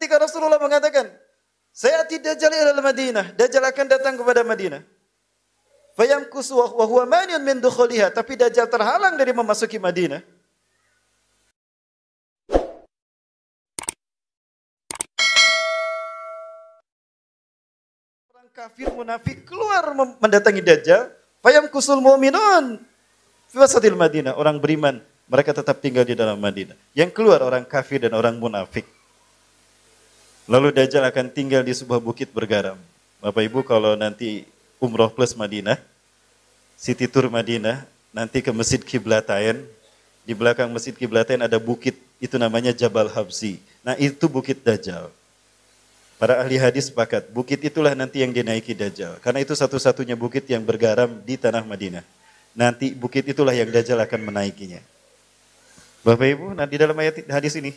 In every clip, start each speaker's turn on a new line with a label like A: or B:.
A: Ketika Rasulullah mengatakan, sayati Dajjal ila Madinah, Dajjal akan datang kepada Madinah. Fayamkusu wa huwa maniun min dukhuliha, tapi Dajjal terhalang dari memasuki Madinah. Orang kafir munafik keluar mendatangi Dajjal, fayamkusul mu'minun fi wasatil Madinah, orang beriman mereka tetap tinggal di dalam Madinah. Yang keluar orang kafir dan orang munafik. Lalu Dajjal akan tinggal di sebuah bukit bergaram. Bapak Ibu kalau nanti umroh plus Madinah, city tour Madinah, nanti ke Masjid Qiblatain, di belakang Masjid Qiblatain ada bukit, itu namanya Jabal Habsi. Nah itu bukit Dajjal. Para ahli hadis sepakat, bukit itulah nanti yang dinaiki Dajjal. Karena itu satu-satunya bukit yang bergaram di tanah Madinah. Nanti bukit itulah yang Dajjal akan menaikinya. Bapak Ibu, nah di dalam ayat hadis ini,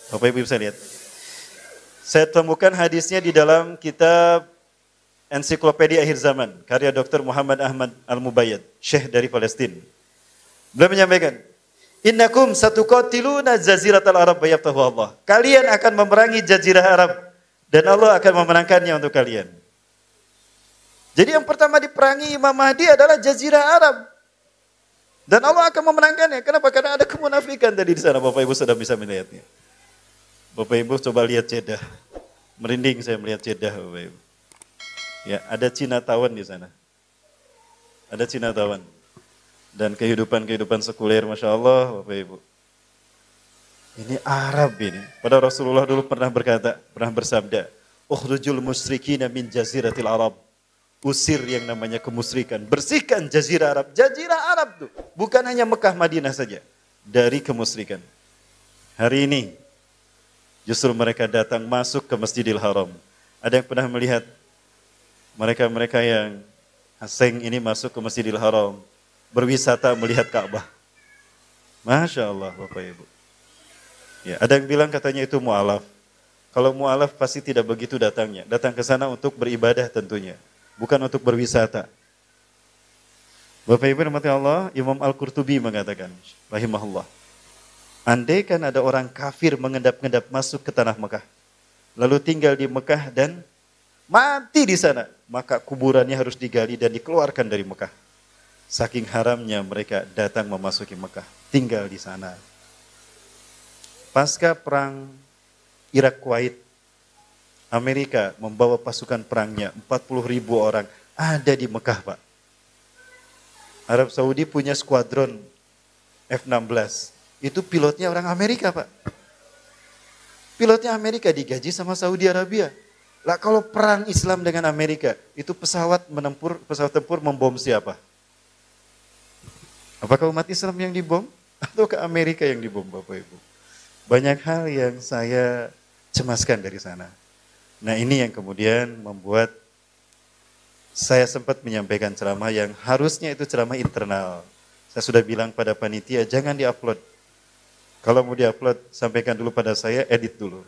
A: Bapak Ibu bisa lihat. Saya temukan hadisnya di dalam kitab Ensiklopedia Akhir Zaman, karya Dr. Muhammad Ahmad Al-Mubayyad, Syekh dari Palestina. Beliau menyampaikan, innakum satuqatiluna jaziratal Arab bayaftahu Allah. Kalian akan memerangi jazirah Arab dan Allah akan memenangkannya untuk kalian. Jadi yang pertama diperangi Imam Mahdi adalah jazirah Arab. Dan Allah akan memenangkannya. Kenapa? Karena ada kemunafikan tadi di sana. Bapak Ibu sudah bisa melihatnya. Bapak Ibu coba lihat Jeddah. Merinding saya melihat Jeddah, Bapak Ibu. Ya, ada Cina Tawan di sana. Ada Cina Tawan. Dan kehidupan sekuler, Masya Allah, Bapak Ibu. Ini Arab ini. Pada Rasulullah dulu pernah berkata, pernah bersabda, ukhrujul musyrikina min jaziratil Arab. Usir yang namanya kemusyrikan. Bersihkan jazirah Arab. Jazirah Arab tuh. Bukan hanya Mekah, Madinah saja. Dari kemusyrikan. Hari ini, justru mereka datang masuk ke Masjidil Haram. Ada yang pernah melihat mereka-mereka yang asing ini masuk ke Masjidil Haram. Berwisata melihat Ka'bah. Masya Allah Bapak Ibu. Ya, ada yang bilang katanya itu mu'alaf. Kalau mu'alaf pasti tidak begitu datangnya. Datang ke sana untuk beribadah tentunya. Bukan untuk berwisata. Bapak Ibu rahmati Allah, Imam Al-Qurtubi mengatakan, rahimahullah. Andai kan ada orang kafir mengendap-endap masuk ke tanah Mekah. Lalu tinggal di Mekah dan mati di sana. Maka kuburannya harus digali dan dikeluarkan dari Mekah. Saking haramnya mereka datang memasuki Mekah. Tinggal di sana. Pasca perang Irak Kuwait, Amerika membawa pasukan perangnya 40.000 orang ada di Mekah, Pak. Arab Saudi punya skuadron F-16. Itu pilotnya orang Amerika, Pak. Pilotnya Amerika digaji sama Saudi Arabia. Lah kalau perang Islam dengan Amerika, itu pesawat tempur membom siapa? Apakah umat Islam yang dibom? Atau ke Amerika yang dibom, Bapak Ibu? Banyak hal yang saya cemaskan dari sana. Nah ini yang kemudian membuat saya sempat menyampaikan ceramah yang harusnya itu ceramah internal. Saya sudah bilang pada panitia, jangan diupload. Kalau mau diupload, sampaikan dulu pada saya, edit dulu.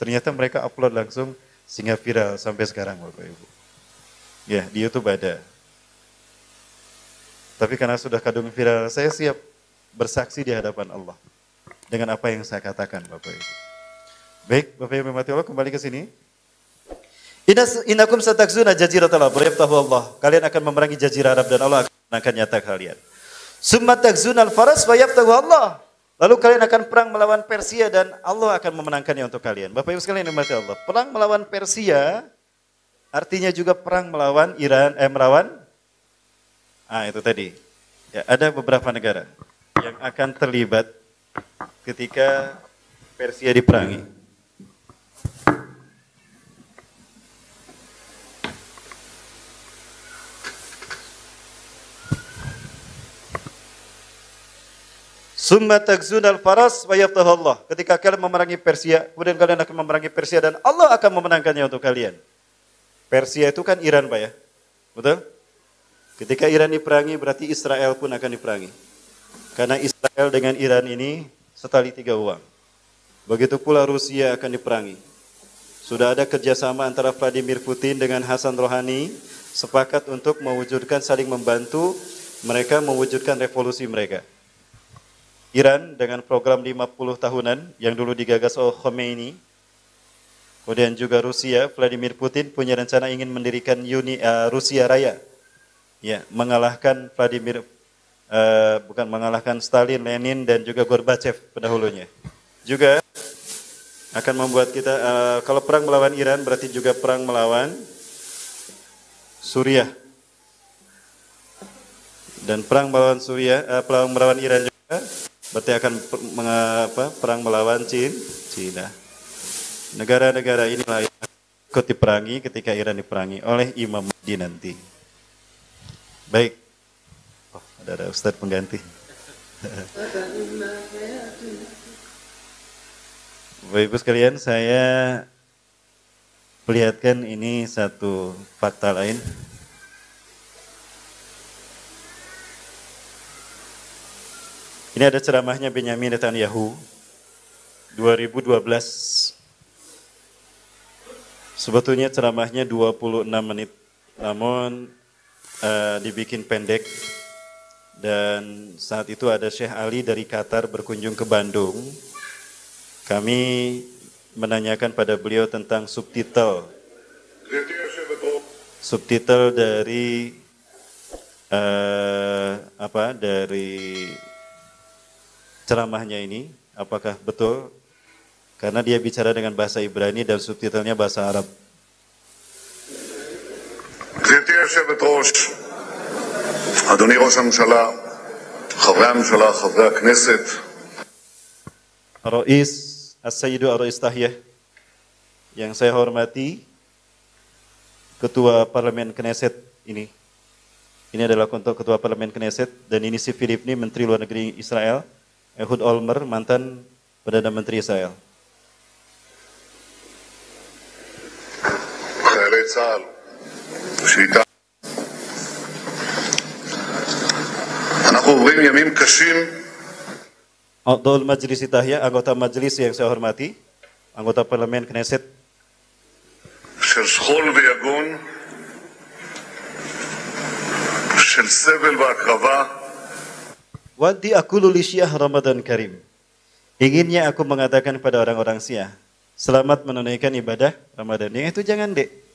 A: Ternyata mereka upload langsung, sehingga viral sampai sekarang Bapak Ibu. Ya, di YouTube ada. Tapi karena sudah kadung viral, saya siap bersaksi di hadapan Allah. Dengan apa yang saya katakan Bapak Ibu. Baik, Bapak Ibu mati Allah, kembali ke sini. Innakum satakzuna jaziratal Arab yaftahu Allah. Kalian akan memerangi jazirah Arab dan Allah akan nyata kalian. Summa takzunal faras wa yaftahu Allah. Lalu kalian akan perang melawan Persia dan Allah akan memenangkannya untuk kalian. Bapak Ibu sekalian yang dirahmati Allah. Perang melawan Persia artinya juga perang melawan Iran, itu tadi. Ya, ada beberapa negara yang akan terlibat ketika Persia diperangi. Summa takzunal faras wa yaftahu Allah. Ketika kalian memerangi Persia, kemudian kalian akan memerangi Persia dan Allah akan memenangkannya untuk kalian. Persia itu kan Iran, Pak ya. Betul? Ketika Iran diperangi berarti Israel pun akan diperangi. Karena Israel dengan Iran ini setali tiga uang. Begitu pula Rusia akan diperangi. Sudah ada kerjasama antara Vladimir Putin dengan Hasan Rouhani sepakat untuk mewujudkan saling membantu mereka mewujudkan revolusi mereka. Iran dengan program 50 tahunan yang dulu digagas oleh Khomeini Kemudian juga Rusia, Vladimir Putin punya rencana ingin mendirikan Rusia Raya. Ya, mengalahkan bukan mengalahkan Stalin, Lenin dan juga Gorbachev pendahulunya. Juga akan membuat kita kalau perang melawan Iran berarti juga perang melawan Suriah. Dan perang melawan perang melawan Iran juga berarti akan perang melawan Cina. Negara-negara inilah yang ikut diperangi ketika Iran diperangi oleh Imam Mahdi nanti. Baik. Oh, ada Ustaz pengganti. Bapak Ibu sekalian, saya perlihatkan ini satu fakta lain. Ini ada ceramahnya Benyamin Netanyahu 2012. Sebetulnya ceramahnya 26 menit, namun dibikin pendek. Dan saat itu ada Syekh Ali dari Qatar berkunjung ke Bandung. Kami menanyakan pada beliau tentang subtitle dari dari ceramahnya ini, apakah betul? Karena dia bicara dengan bahasa Ibrani dan subtitlenya bahasa Arab.
B: גברתי היושבת-ראש, אדוני ראש הממשלה, חברי הממשלה, חברי הכנסת,
A: Rais As-Sayyidu Ar-Rais Tahyah, yang saya hormati, Ketua Parlemen Knesset ini. Ini adalah untuk Ketua Parlemen Knesset, dan ini si Filipni, Menteri Luar Negeri Israel, Ehud Olmer, mantan Perdana Menteri Israel.
B: חיילי צה"ל, שאיתם אנחנו עוברים ימים קשים.
A: Abdul Majlis Tahya, anggota majelis yang saya hormati, anggota Parlemen Knesset,
B: של שכול ויגון, של סבל והקרבה.
A: Wadi aqulu li Syiah Ramadan Karim. Inginnya aku mengatakan pada orang-orang Syiah, selamat menunaikan ibadah Ramadan. Yang itu jangan, Dek.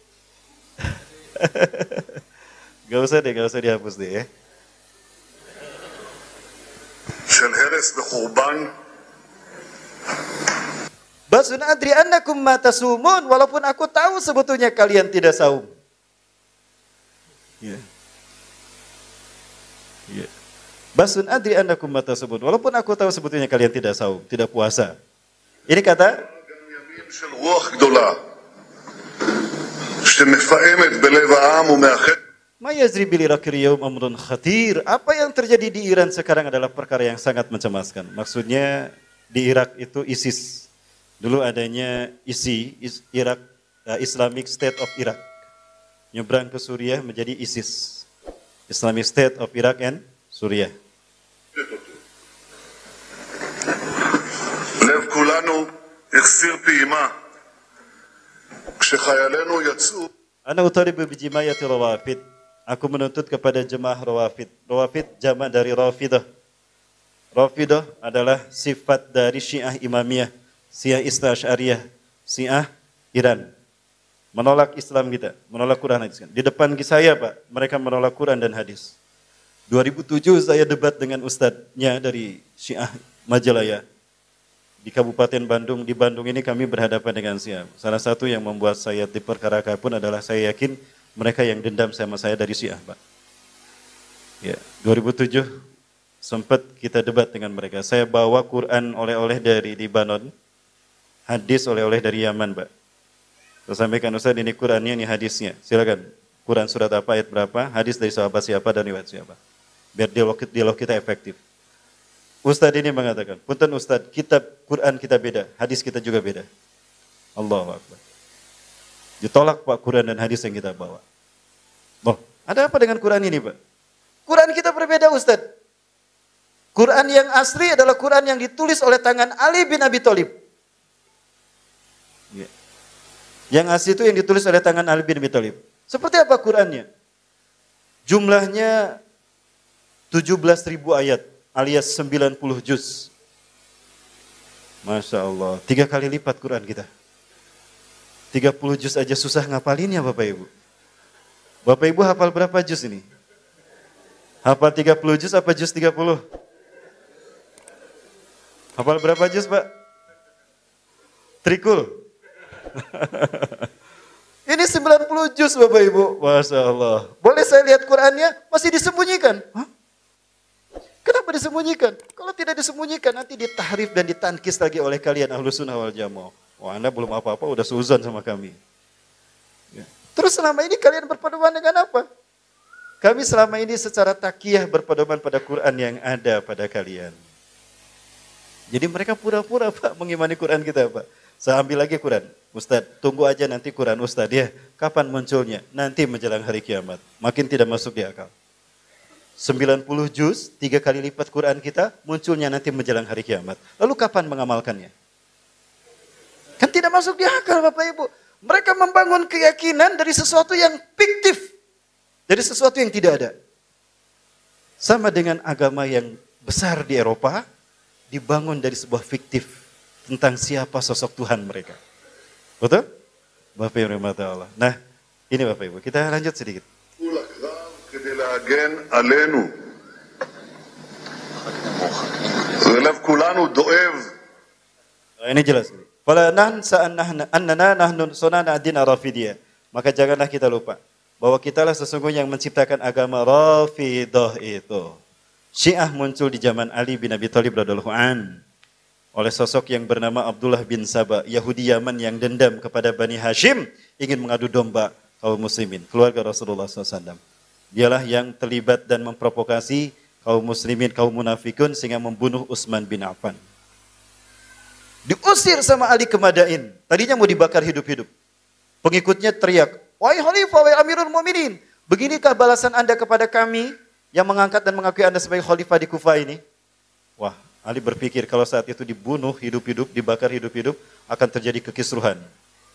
A: Gak usah dihapus deh ya.
B: של הרס וחורבן.
A: Basun adri annakum ma tasumun, walaupun aku tahu sebetulnya kalian tidak saum. Ya. Ya. Basun adri annakum ma tasumun, walaupun aku tahu sebetulnya kalian tidak saum, tidak puasa. Ini kata
B: גם ימים של רוח גדולה, שמפעמת בלב העם ומאחדת.
A: Mayazri bil Iraqir yaum amrun khatir. Apa yang terjadi di Iran sekarang adalah perkara yang sangat mencemaskan. Maksudnya di Irak itu ISIS. Dulu adanya Irak, Islamic State of Iraq. Nyebrang ke Suriah menjadi ISIS. Islamic State of Iraq and Suriah.
B: לב כולנו החסיר פעימה כשחיילינו יצאו.
A: Ana utaribu bijimayati rawafid. Aku menuntut kepada jemaah rawafid. Rawafid jamak dari rafidah. Rafidah adalah sifat dari Syiah Imamiyah, Syiah Isna Asy'ariyah, Syiah Iran. Menolak Islam kita, menolak Quran hadis. Di depan saya, Pak, mereka menolak Quran dan hadis. 2007 saya debat dengan ustadznya dari Syiah Majalaya. Di Kabupaten Bandung, di Bandung ini kami berhadapan dengan Syiah. Salah satu yang membuat saya diperkarakan pun adalah saya yakin mereka yang dendam sama saya dari Syiah, Pak. Ya, 2007 sempat kita debat dengan mereka. Saya bawa Quran oleh-oleh dari Libanon, hadis oleh-oleh dari Yaman, Pak. Saya sampaikan, Ustaz, ini Qurannya, ini hadisnya. Silakan. Quran surat apa, ayat berapa, hadis dari sahabat siapa dan riwayat siapa. Biar dialog kita efektif. Ustadz ini mengatakan, punten Ustadz, kitab Quran kita beda, hadis kita juga beda. Allahu Akbar. Ditolak, Pak, Quran dan hadis yang kita bawa. Oh, ada apa dengan Quran ini, Pak? Quran kita berbeda, Ustadz. Quran yang asli adalah Quran yang ditulis oleh tangan Ali bin Abi Thalib. Ya. Yang asli itu yang ditulis oleh tangan Ali bin Abi Thalib. Seperti apa Qurannya? Jumlahnya 17.000 ayat. Alias 90 juz. Masya Allah, 3 kali lipat Quran kita. 30 juz aja susah ngapalinnya Bapak Ibu. Bapak Ibu hafal berapa juz ini? Hafal 30 juz apa juz 30? Hafal berapa juz Pak? Trikul. Ini 90 juz Bapak Ibu. Masya Allah. Boleh saya lihat Qurannya? Masih disembunyikan. Hah? Kenapa disembunyikan? Kalau tidak disembunyikan nanti ditahrif dan ditankis lagi oleh kalian Ahlus Sunnah wal Jamaah. Wah Anda belum apa-apa udah seuzon sama kami. Ya. Terus selama ini kalian berpedoman dengan apa? Kami selama ini secara takiyah berpedoman pada Quran yang ada pada kalian. Jadi mereka pura-pura Pak mengimani Quran kita Pak. Saya ambil lagi Quran. Ustadz, tunggu aja nanti Quran Ustadz ya. Kapan munculnya? Nanti menjelang hari kiamat. Makin tidak masuk di akal. 90 juz, 3 kali lipat Quran kita, munculnya nanti menjelang hari kiamat. Lalu kapan mengamalkannya? Kan tidak masuk di akal Bapak Ibu. Mereka membangun keyakinan dari sesuatu yang fiktif. Dari sesuatu yang tidak ada. Sama dengan agama yang besar di Eropa, dibangun dari sebuah fiktif tentang siapa sosok Tuhan mereka. Betul? Bapak Ibu rahmati Allah. Nah, ini Bapak Ibu, kita lanjut sedikit. Ini jelas. Fala nansa annana nahnu sunana ad-din Rafidiyah. Maka janganlah kita lupa bahwa kitalah sesungguhnya yang menciptakan agama Rafidah itu. Syiah muncul di zaman Ali bin Abi Thalib radhiyallahu an oleh sosok yang bernama Abdullah bin Saba, Yahudi Yaman yang dendam kepada Bani Hashim, ingin mengadu domba kaum muslimin, keluarga Rasulullah SAW. Dialah yang terlibat dan memprovokasi kaum muslimin, kaum munafikun sehingga membunuh Utsman bin Affan. Diusir sama Ali ke Madain. Tadinya mau dibakar hidup-hidup. Pengikutnya teriak, "Wahai khalifah, wahai Amirul Mukminin, beginikah balasan Anda kepada kami yang mengangkat dan mengakui Anda sebagai khalifah di Kufah ini?" Wah, Ali berpikir kalau saat itu dibunuh hidup-hidup, dibakar hidup-hidup, akan terjadi kekisruhan.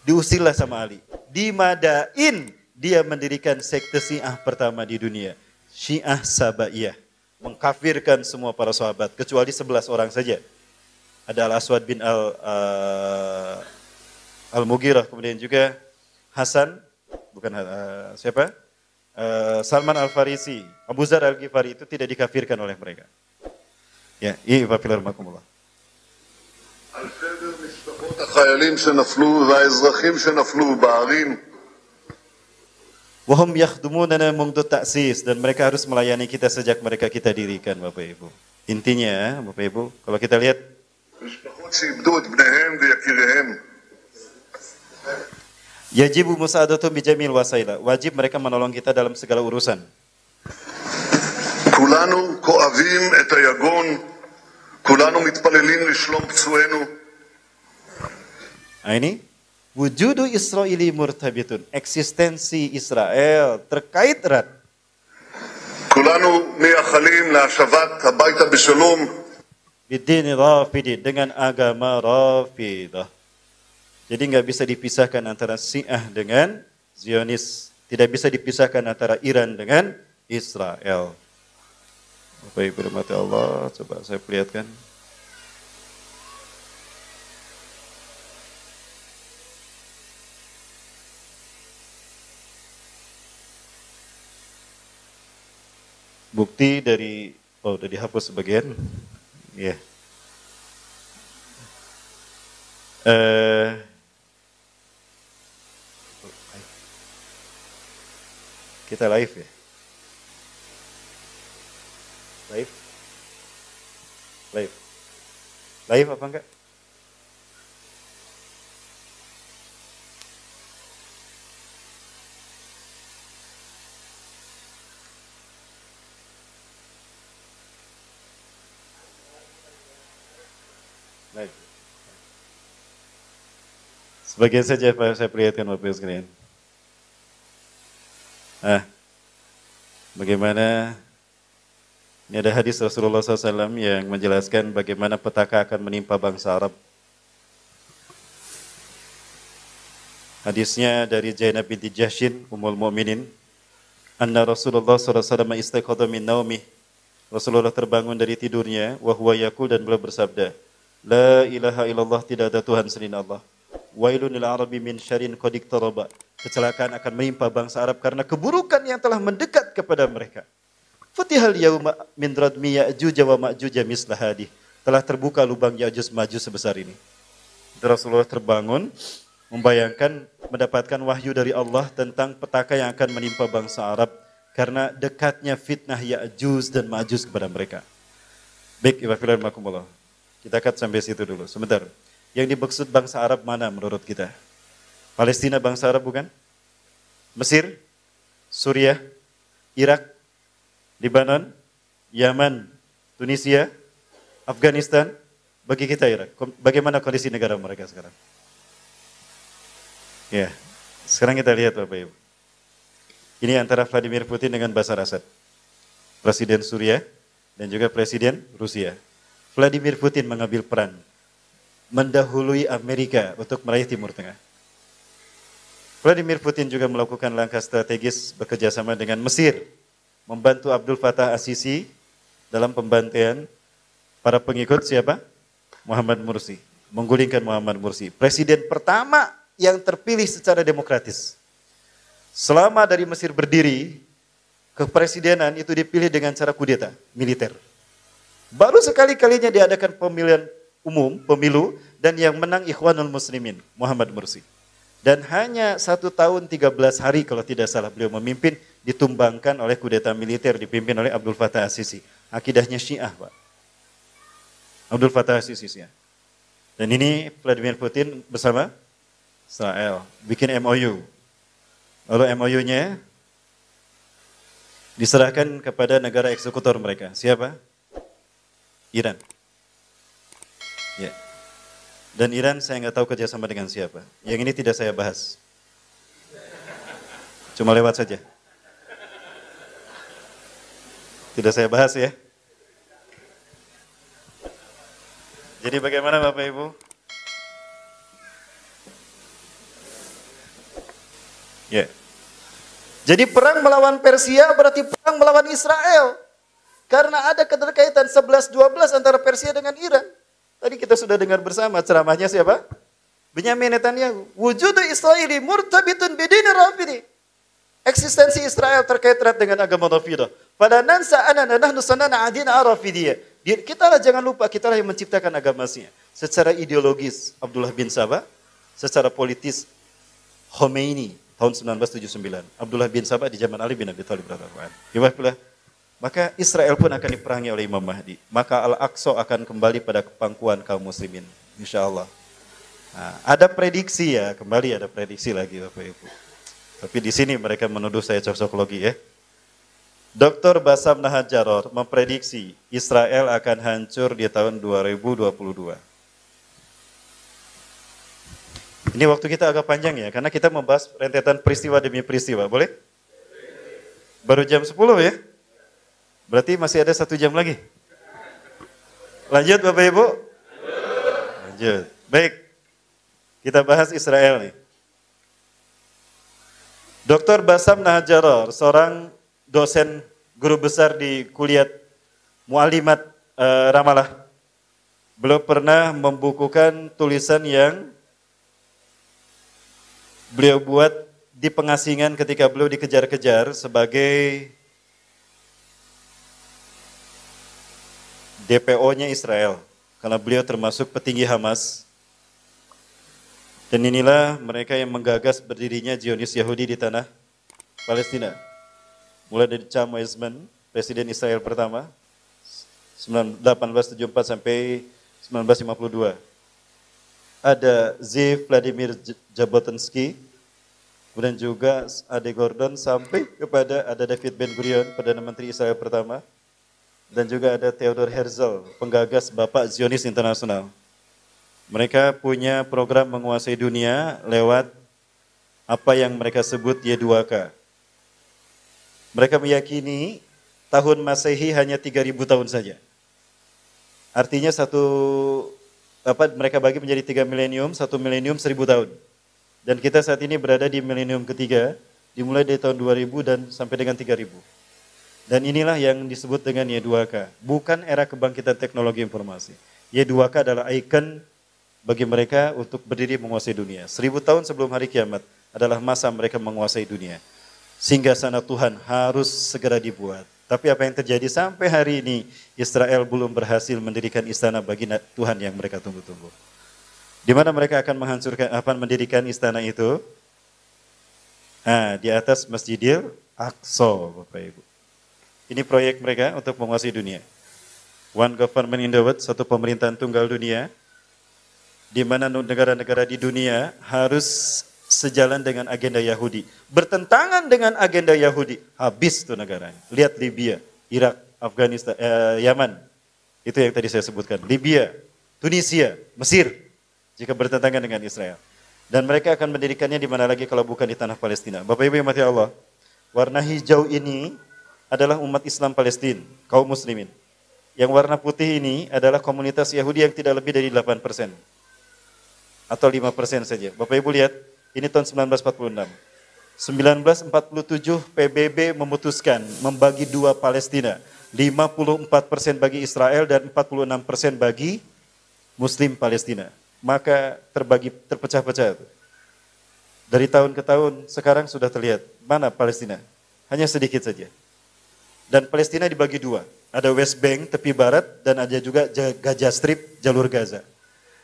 A: Diusirlah sama Ali. Di Madain, dia mendirikan sekte Syiah pertama di dunia. Syiah Sabaiyah. Mengkafirkan semua para sahabat, kecuali 11 orang saja. Ada Al-Aswad bin Al-Mughirah, kemudian juga Hasan, bukan siapa? Salman Al-Farisi, Abu Zar Al-Ghifari itu tidak dikafirkan oleh mereka. Ya, ini Bapak Rahmatullah. Wahum yakhdumuna mundu ta'sis, dan mereka harus melayani kita sejak mereka kita dirikan Bapak Ibu. Intinya Bapak Ibu, kalau kita lihat yajibu musa'adatum bijamil wasaila, wajib mereka menolong kita dalam segala urusan.
B: כולנו כואבים את היגון, כולנו מתפללים לשלום פצועינו.
A: Ini wujudu Israili murtabitun, eksistensi Israel terkait erat.
B: כולנו מייחלים להשבת הביתה בשלום.
A: Bidini Rafidi, dengan agama Rafidah. Jadi nggak bisa dipisahkan antara Syiah dengan Zionis, tidak bisa dipisahkan antara Iran dengan Israel. Bapak Ibu rahmati Allah, coba saya perlihatkan. Bukti dari, udah dihapus sebagian. Ya. Kita live ya. Live? Live. Live apa enggak? Live. Sebagian saja saya perlihatkan Bapak Ibu sekalian. Bagaimana ini ada hadis Rasulullah SAW yang menjelaskan bagaimana petaka akan menimpa bangsa Arab. Hadisnya dari Zainab binti Jahshin, Ummul Mukminin, anna Rasulullah SAW istiqadha min naumih. Rasulullah terbangun dari tidurnya, wa huwa yaqul, dan beliau bersabda, la ilaha illallah, tidak ada Tuhan selain Allah. Wailun lil arabi min syarrin qad iqtaraba. Kecelakaan akan menimpa bangsa Arab karena keburukan yang telah mendekat kepada mereka. Futihal yauma min radmi Ya'juj wa Ma'juj misla hadih. Telah terbuka lubang Ya'juj Ma'juj sebesar ini. Rasulullah terbangun membayangkan mendapatkan wahyu dari Allah tentang petaka yang akan menimpa bangsa Arab karena dekatnya fitnah Ya'juj dan Ma'juj kepada mereka. Baik, Ibafillahimakumullah. Kita akan sampai situ dulu. Sebentar. Yang dimaksud bangsa Arab mana menurut kita? Palestina bangsa Arab bukan? Mesir, Suriah, Irak, Libanon, Yaman, Tunisia, Afghanistan. Bagi kita Irak, bagaimana kondisi negara mereka sekarang? Ya, sekarang kita lihat Bapak Ibu. Ini antara Vladimir Putin dengan Bashar Assad. Presiden Suriah dan juga Presiden Rusia. Vladimir Putin mengambil peran mendahului Amerika untuk meraih Timur Tengah. Vladimir Putin juga melakukan langkah strategis bekerjasama dengan Mesir, membantu Abdul Fattah As-Sisi dalam pembantaian para pengikut siapa? Muhammad Mursi, menggulingkan Muhammad Mursi, presiden pertama yang terpilih secara demokratis. Selama dari Mesir berdiri, kepresidenan itu dipilih dengan cara kudeta, militer. Baru sekali-kalinya diadakan pemilihan umum, pemilu, dan yang menang Ikhwanul Muslimin, Muhammad Mursi. Dan hanya 1 tahun 13 hari kalau tidak salah beliau memimpin, ditumbangkan oleh kudeta militer dipimpin oleh Abdul Fattah As-Sisi. Akidahnya Syiah, Pak. Abdul Fattah As-Sisi. Dan ini Vladimir Putin bersama Israel bikin MOU. Lalu MOU-nya diserahkan kepada negara eksekutor mereka. Siapa? Iran. Ya. Dan Iran saya nggak tahu kerjasama dengan siapa. Yang ini tidak saya bahas. Cuma lewat saja. Tidak saya bahas ya. Jadi bagaimana Bapak Ibu? Ya. Jadi perang melawan Persia berarti perang melawan Israel. Karena ada keterkaitan 11-12 antara Persia dengan Iran. Tadi kita sudah dengar bersama ceramahnya siapa? Benyamin Netanyahu. Wujudu Israeli murtabitun bidini Rafidi. Eksistensi Israel terkait erat dengan agama Rafidah. Pada nansa anana nahnu sanana adina Rafidiyah. Kita lah jangan lupa, kita lah yang menciptakan agamanya. Secara ideologis Abdullah bin Sabah, secara politis Khomeini tahun 1979. Abdullah bin Sabah di zaman Ali bin Abi Thalib radhiyallahu anhu. Maka Israel pun akan diperangi oleh Imam Mahdi. Maka Al-Aqsa akan kembali pada pangkuan kaum muslimin. Insya Allah. Nah, ada prediksi ya, kembali ada prediksi lagi Bapak Ibu. Tapi di sini mereka menuduh saya cocokologi ya. Dr. Bassam Nahajaror memprediksi Israel akan hancur di tahun 2022. Ini waktu kita agak panjang ya, karena kita membahas rentetan peristiwa demi peristiwa. Boleh? Baru jam 10 ya? Berarti masih ada 1 jam lagi. Lanjut Bapak Ibu? Lanjut. Baik. Kita bahas Israel nih. Dr. Bassam Nahajaror, seorang dosen guru besar di kuliah Mu'alimat Ramallah. Beliau pernah membukukan tulisan yang beliau buat di pengasingan ketika beliau dikejar-kejar sebagai DPO-nya Israel, karena beliau termasuk petinggi Hamas. Dan inilah mereka yang menggagas berdirinya Zionis Yahudi di tanah Palestina. Mulai dari Chaim Weizmann, Presiden Israel pertama, 1874 sampai 1952. Ada Zeev Vladimir Jabotinsky, kemudian juga Ade Gordon sampai kepada ada David Ben-Gurion, Perdana Menteri Israel pertama. Dan juga ada Theodor Herzl, penggagas Bapak Zionis Internasional. Mereka punya program menguasai dunia lewat apa yang mereka sebut Y2K. Mereka meyakini tahun Masehi hanya 3.000 tahun saja. Artinya mereka bagi menjadi 3 milenium, 1 milenium 1.000 tahun. Dan kita saat ini berada di milenium ketiga, dimulai dari tahun 2000 dan sampai dengan 3000. Dan inilah yang disebut dengan Y2K, bukan era kebangkitan teknologi informasi. Y2K adalah ikon bagi mereka untuk berdiri menguasai dunia. 1000 tahun sebelum hari kiamat adalah masa mereka menguasai dunia. Singgasana Tuhan harus segera dibuat. Tapi apa yang terjadi sampai hari ini, Israel belum berhasil mendirikan istana bagi Tuhan yang mereka tunggu-tunggu. Di mana mereka akan mendirikan istana itu? Di atas Masjidil Aqsa, Bapak Ibu. Ini proyek mereka untuk menguasai dunia. One government in the world, satu pemerintahan tunggal dunia, di mana negara-negara di dunia harus sejalan dengan agenda Yahudi. Bertentangan dengan agenda Yahudi, habis tuh negaranya. Lihat Libya, Irak, Afghanistan, Yaman. Itu yang tadi saya sebutkan. Libya, Tunisia, Mesir, jika bertentangan dengan Israel. Dan mereka akan mendirikannya di mana lagi kalau bukan di tanah Palestina. Bapak Ibu yang mati Allah, warna hijau ini adalah umat Islam Palestina, kaum muslimin. Yang warna putih ini adalah komunitas Yahudi yang tidak lebih dari 8%. Atau 5% saja. Bapak Ibu lihat, ini tahun 1946. 1947 PBB memutuskan membagi dua Palestina. 54% bagi Israel dan 46% bagi Muslim Palestina. Maka terpecah-pecah. Dari tahun ke tahun sekarang sudah terlihat mana Palestina. Hanya sedikit saja. Dan Palestina dibagi dua. Ada West Bank, tepi barat, dan ada juga Gaza Strip, jalur Gaza.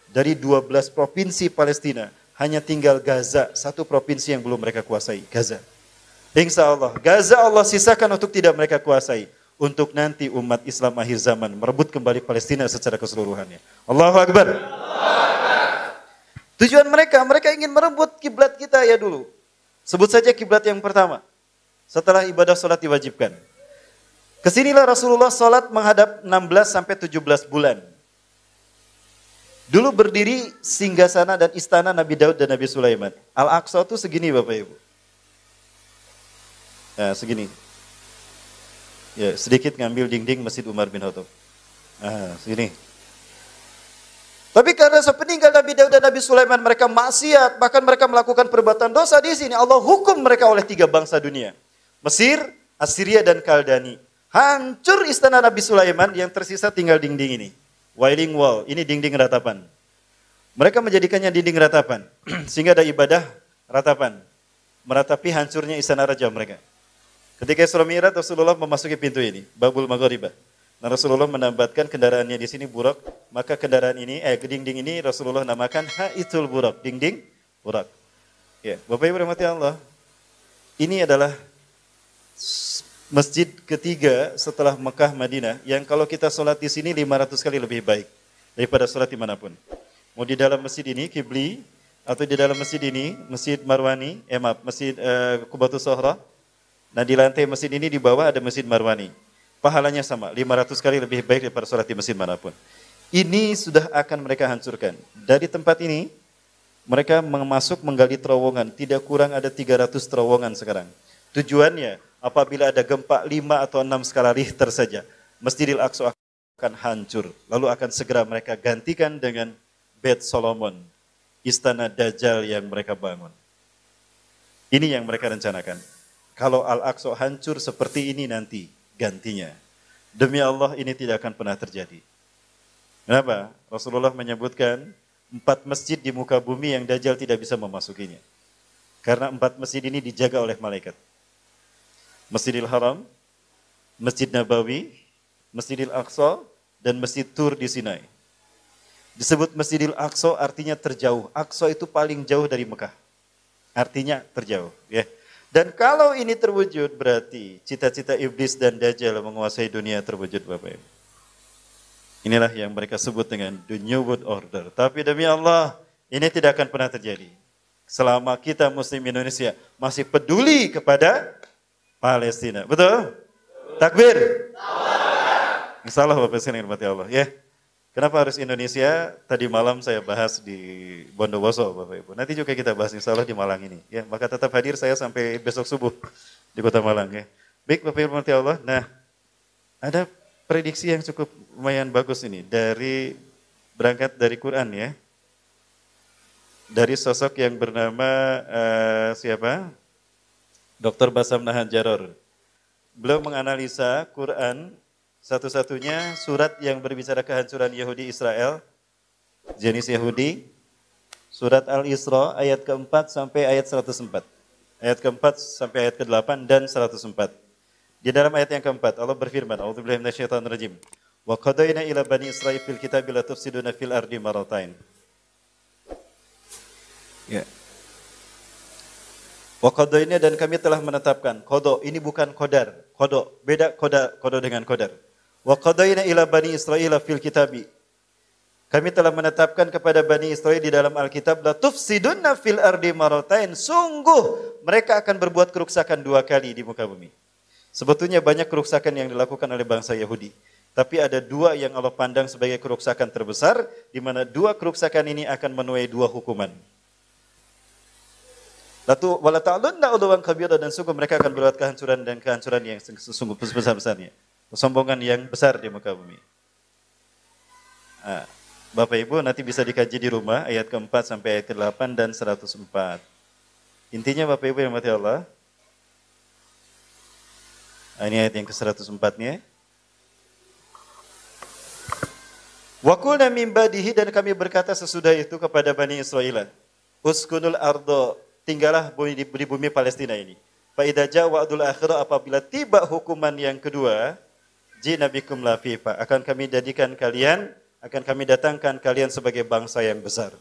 A: Dari 12 provinsi Palestina, hanya tinggal Gaza, satu provinsi yang belum mereka kuasai, Gaza. Insya Allah, Gaza Allah sisakan untuk tidak mereka kuasai. Untuk nanti umat Islam akhir zaman merebut kembali Palestina secara keseluruhannya. Allahu Akbar. Tujuan mereka ingin merebut kiblat kita ya dulu. Sebut saja kiblat yang pertama. Setelah ibadah sholat diwajibkan. Kesinilah Rasulullah sholat menghadap 16-17 bulan. Dulu berdiri singgasana dan istana Nabi Daud dan Nabi Sulaiman. Al-Aqsa itu segini Bapak Ibu. Nah, segini. Ya, sedikit ngambil dinding Masjid Umar bin Khattab. Segini. Tapi karena sepeninggal Nabi Daud dan Nabi Sulaiman mereka maksiat, bahkan mereka melakukan perbuatan dosa di sini, Allah hukum mereka oleh 3 bangsa dunia. Mesir, Assyria dan Kaldani. Hancur istana Nabi Sulaiman, yang tersisa tinggal dinding ini. Wailing wall, ini dinding ratapan. Mereka menjadikannya dinding ratapan, sehingga ada ibadah ratapan. Meratapi hancurnya istana raja mereka. Ketika Isra Mi'raj, Rasulullah memasuki pintu ini, Babul Maghribah. Nah, Rasulullah menambatkan kendaraannya di sini Burak, maka kendaraan ini, dinding ini Rasulullah namakan Haitul Burak, dinding Burak. Ya, Bapak Ibu rahmati Allah, ini adalah masjid ketiga setelah Mekah Madinah, yang kalau kita sholat di sini 500 kali lebih baik daripada sholat dimanapun. Mau di dalam masjid ini, Kibli, atau di dalam masjid ini, Masjid Marwani, Masjid Qubatus Sohra. Nah, di lantai masjid ini di bawah ada Masjid Marwani. Pahalanya sama, 500 kali lebih baik daripada sholat di masjid manapun. Ini sudah akan mereka hancurkan. Dari tempat ini, mereka menggali terowongan, tidak kurang ada 300 terowongan sekarang. Tujuannya, apabila ada gempa 5 atau 6 skala Richter saja, Masjidil Aqsa akan hancur. Lalu akan segera mereka gantikan dengan Bait Solomon, istana Dajjal yang mereka bangun. Ini yang mereka rencanakan. Kalau Al-Aqsa hancur seperti ini nanti gantinya. Demi Allah ini tidak akan pernah terjadi. Kenapa? Rasulullah menyebutkan 4 masjid di muka bumi yang Dajjal tidak bisa memasukinya. Karena 4 masjid ini dijaga oleh malaikat. Masjidil Haram, Masjid Nabawi, Masjidil Aqsa, dan Masjid Tur di Sinai. Disebut Masjidil Aqsa artinya terjauh. Aqsa itu paling jauh dari Mekah. Artinya terjauh. Ya. Dan kalau ini terwujud berarti cita-cita iblis dan Dajjal menguasai dunia terwujud Bapak Ibu. Inilah yang mereka sebut dengan the New World Order. Tapi demi Allah ini tidak akan pernah terjadi. Selama kita Muslim Indonesia masih peduli kepada Palestina. Betul? Takbir. Insya Allah Bapak sekalian hormati Allah. Ya. Kenapa harus Indonesia? Tadi malam saya bahas di Bondowoso Bapak Ibu. Nanti juga kita bahas insya Allah di Malang ini. Ya, maka tetap hadir saya sampai besok subuh di Kota Malang. Ya. Baik Bapak Ibu hormati Allah. Nah, ada prediksi yang cukup lumayan bagus ini dari berangkat dari Quran ya. Dari sosok yang bernama siapa? Dr. Basam Nahan Jaror. Beliau menganalisa Quran satu-satunya surat yang berbicara kehancuran Yahudi Israel Zionis Yahudi, surat Al-Isra ayat keempat sampai ayat 104. Ayat keempat sampai ayat ke-8 dan 104. Di dalam ayat yang keempat, Allah berfirman, A'udzubillahi minasyaitonirrajim. Wa qadayna ila bani Israil fil kitabi la tufsiduna fil ardi maratain. Ya. Wa qadayna, dan kami telah menetapkan. Qada ini bukan qadar. Qada beda qada dengan qadar. Wa qadayna ila bani Israil fil kitabi. Kami telah menetapkan kepada Bani Israel di dalam Alkitab, la tufsiduna fil ardi maratain. Sungguh mereka akan berbuat kerusakan 2 kali di muka bumi. Sebetulnya banyak kerusakan yang dilakukan oleh bangsa Yahudi. Tapi ada 2 yang Allah pandang sebagai kerusakan terbesar, di mana 2 kerusakan ini akan menuai 2 hukuman. Lalu wala ta'lunna 'uluwan kabira, dan sungguh mereka akan berbuat kehancuran dan kehancuran yang sungguh besar-besarnya. Kesombongan yang besar di muka bumi. Nah, Bapak Ibu nanti bisa dikaji di rumah ayat ke-4 sampai ayat ke-8 dan 104. Intinya Bapak Ibu yang mati Allah. Ini ayat yang ke-104-nya. Wa qulna min ba'dihi, dan kami berkata sesudah itu kepada Bani Israil, uskunul ardo, tinggallah di bumi Palestina ini. Fa idza ja'a wa'dul akhirah, apabila tiba hukuman yang kedua, ji'na bikum lafifa, akan kami datangkan kalian sebagai bangsa yang besar.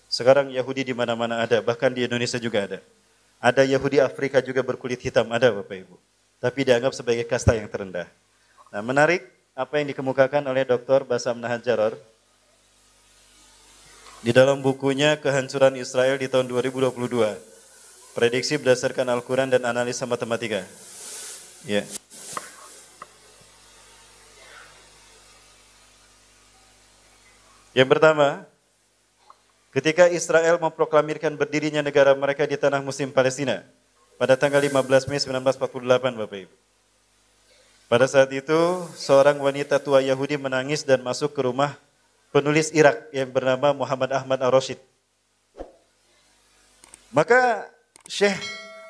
A: Sekarang Yahudi di mana-mana ada, bahkan di Indonesia juga ada. Ada Yahudi Afrika juga berkulit hitam, ada Bapak Ibu. Tapi dianggap sebagai kasta yang terendah. Nah, menarik apa yang dikemukakan oleh Dr. Bassam Nahar di dalam bukunya Kehancuran Israel di tahun 2022. Prediksi berdasarkan Al-Quran dan analisa matematika. Ya. Yang pertama, ketika Israel memproklamirkan berdirinya negara mereka di tanah Muslim Palestina pada tanggal 15 Mei 1948, Bapak Ibu. Pada saat itu, seorang wanita tua Yahudi menangis dan masuk ke rumah penulis Irak yang bernama Muhammad Ahmad Ar-Rasyid. Maka Syekh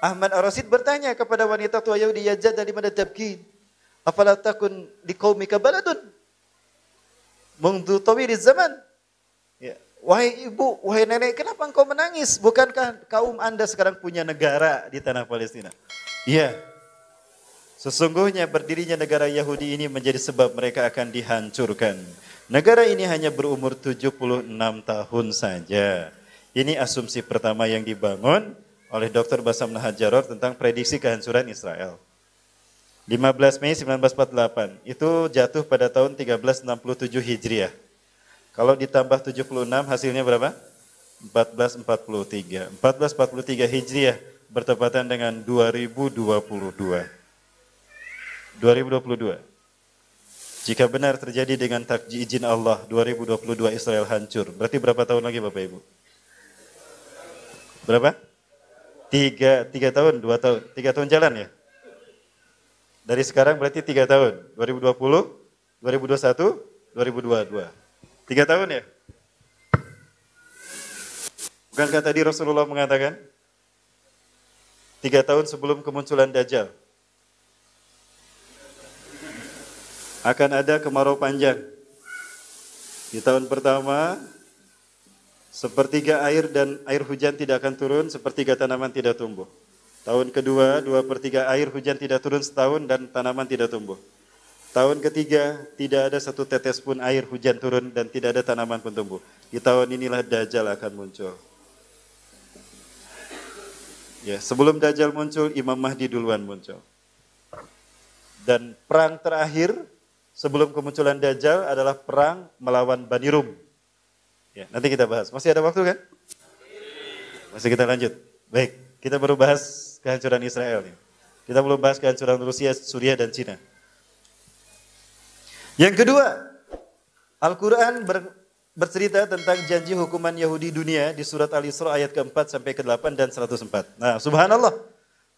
A: Ahmad Ar-Rasyid bertanya kepada wanita tua Yahudi, ya jadda limadha tabkin? Afala takun liqaumika baladun? Mundu tawiriz zaman. Ya. Wahai ibu, wahai nenek, kenapa engkau menangis? Bukankah kaum Anda sekarang punya negara di tanah Palestina? Iya. Sesungguhnya berdirinya negara Yahudi ini menjadi sebab mereka akan dihancurkan. Negara ini hanya berumur 76 tahun saja. Ini asumsi pertama yang dibangun oleh Dr. Bassam Nahar tentang prediksi kehancuran Israel. 15 Mei 1948, itu jatuh pada tahun 1367 Hijriah. Kalau ditambah 76 hasilnya berapa? 1443. 1443 Hijriah bertepatan dengan 2022. 2022. Jika benar terjadi dengan izin Allah, 2022 Israel hancur. Berarti berapa tahun lagi Bapak Ibu? Berapa? 3 tahun, 2 tahun. 3 tahun jalan ya? Dari sekarang berarti 3 tahun. 2020, 2021, 2022. 3 tahun ya? Bukankah tadi Rasulullah mengatakan 3 tahun sebelum kemunculan Dajjal akan ada kemarau panjang. Di tahun pertama, sepertiga air dan air hujan tidak akan turun, sepertiga tanaman tidak tumbuh. Tahun kedua, 2/3 air hujan tidak turun setahun dan tanaman tidak tumbuh. Tahun ketiga, tidak ada satu tetes pun air hujan turun dan tidak ada tanaman pun tumbuh. Di tahun inilah Dajjal akan muncul. Ya, sebelum Dajjal muncul, Imam Mahdi duluan muncul. Dan perang terakhir sebelum kemunculan Dajjal adalah perang melawan Bani Rum. Ya, nanti kita bahas. Masih ada waktu kan? Masih kita lanjut. Baik, kita baru bahas kehancuran Israel. Kita belum bahas kehancuran Rusia, Suriah, dan Cina. Yang kedua, Al-Quran bercerita tentang janji hukuman Yahudi dunia di surat Al-Isra ayat ke-4 sampai ke-8 dan 104. Nah, subhanallah.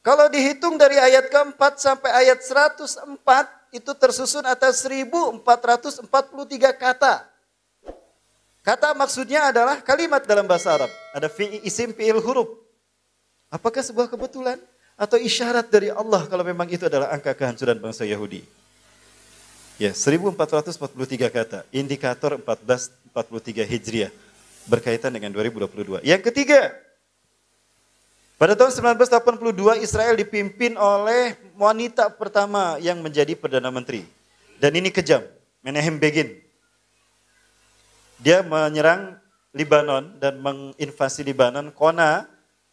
A: Kalau dihitung dari ayat ke-4 sampai ayat 104, itu tersusun atas 1443 kata. Kata maksudnya adalah kalimat dalam bahasa Arab. Ada isim fi'il huruf. Apakah sebuah kebetulan atau isyarat dari Allah kalau memang itu adalah angka kehancuran bangsa Yahudi? Ya, 1443 kata, indikator 1443 Hijriah. berkaitan dengan 2022. Yang ketiga, pada tahun 1982 Israel dipimpin oleh wanita pertama yang menjadi Perdana Menteri. Dan ini kejam, Menahem Begin. Dia menyerang Libanon dan menginvasi Libanon. Kona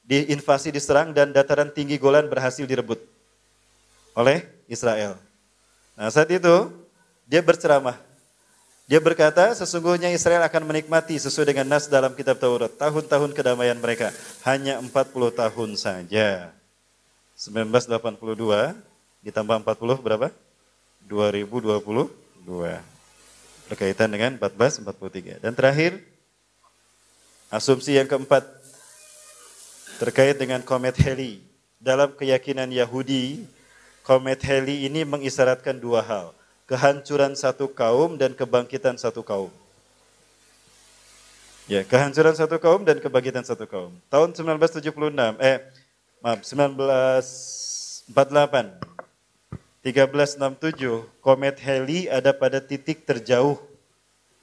A: diinvasi, diserang, dan dataran tinggi Golan berhasil direbut oleh Israel. Nah, saat itu dia berceramah. Dia berkata, sesungguhnya Israel akan menikmati sesuai dengan nas dalam kitab Taurat. Tahun-tahun kedamaian mereka hanya 40 tahun saja. 1982 ditambah 40 berapa? 2022. Berkaitan dengan 1443. Dan terakhir, asumsi yang keempat terkait dengan komet Halley. Dalam keyakinan Yahudi, komet Halley ini mengisyaratkan dua hal. Kehancuran satu kaum dan kebangkitan satu kaum. Ya, kehancuran satu kaum dan kebangkitan satu kaum. Tahun 1948, 1367, komet Halley ada pada titik terjauh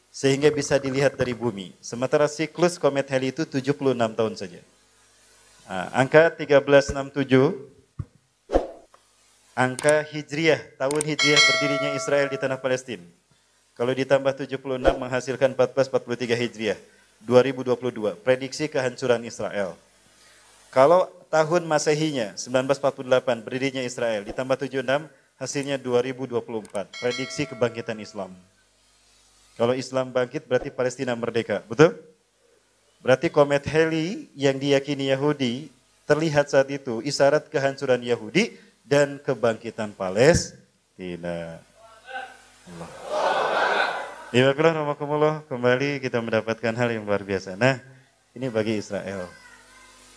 A: sehingga bisa dilihat dari bumi. Sementara siklus komet Halley itu 76 tahun saja. Nah, angka 1367, angka Hijriah, tahun Hijriah berdirinya Israel di tanah Palestina. Kalau ditambah 76 menghasilkan 1443 Hijriah, 2022, prediksi kehancuran Israel. Kalau tahun Masehinya, 1948, berdirinya Israel, ditambah 76, hasilnya 2024, prediksi kebangkitan Islam. Kalau Islam bangkit berarti Palestina merdeka, betul? Berarti komet Halley yang diyakini Yahudi terlihat saat itu isyarat kehancuran Yahudi dan kebangkitan Palestina. Allah. Bismillahirrahmanirrahim. Kembali kita mendapatkan hal yang luar biasa. Nah, ini bagi Israel.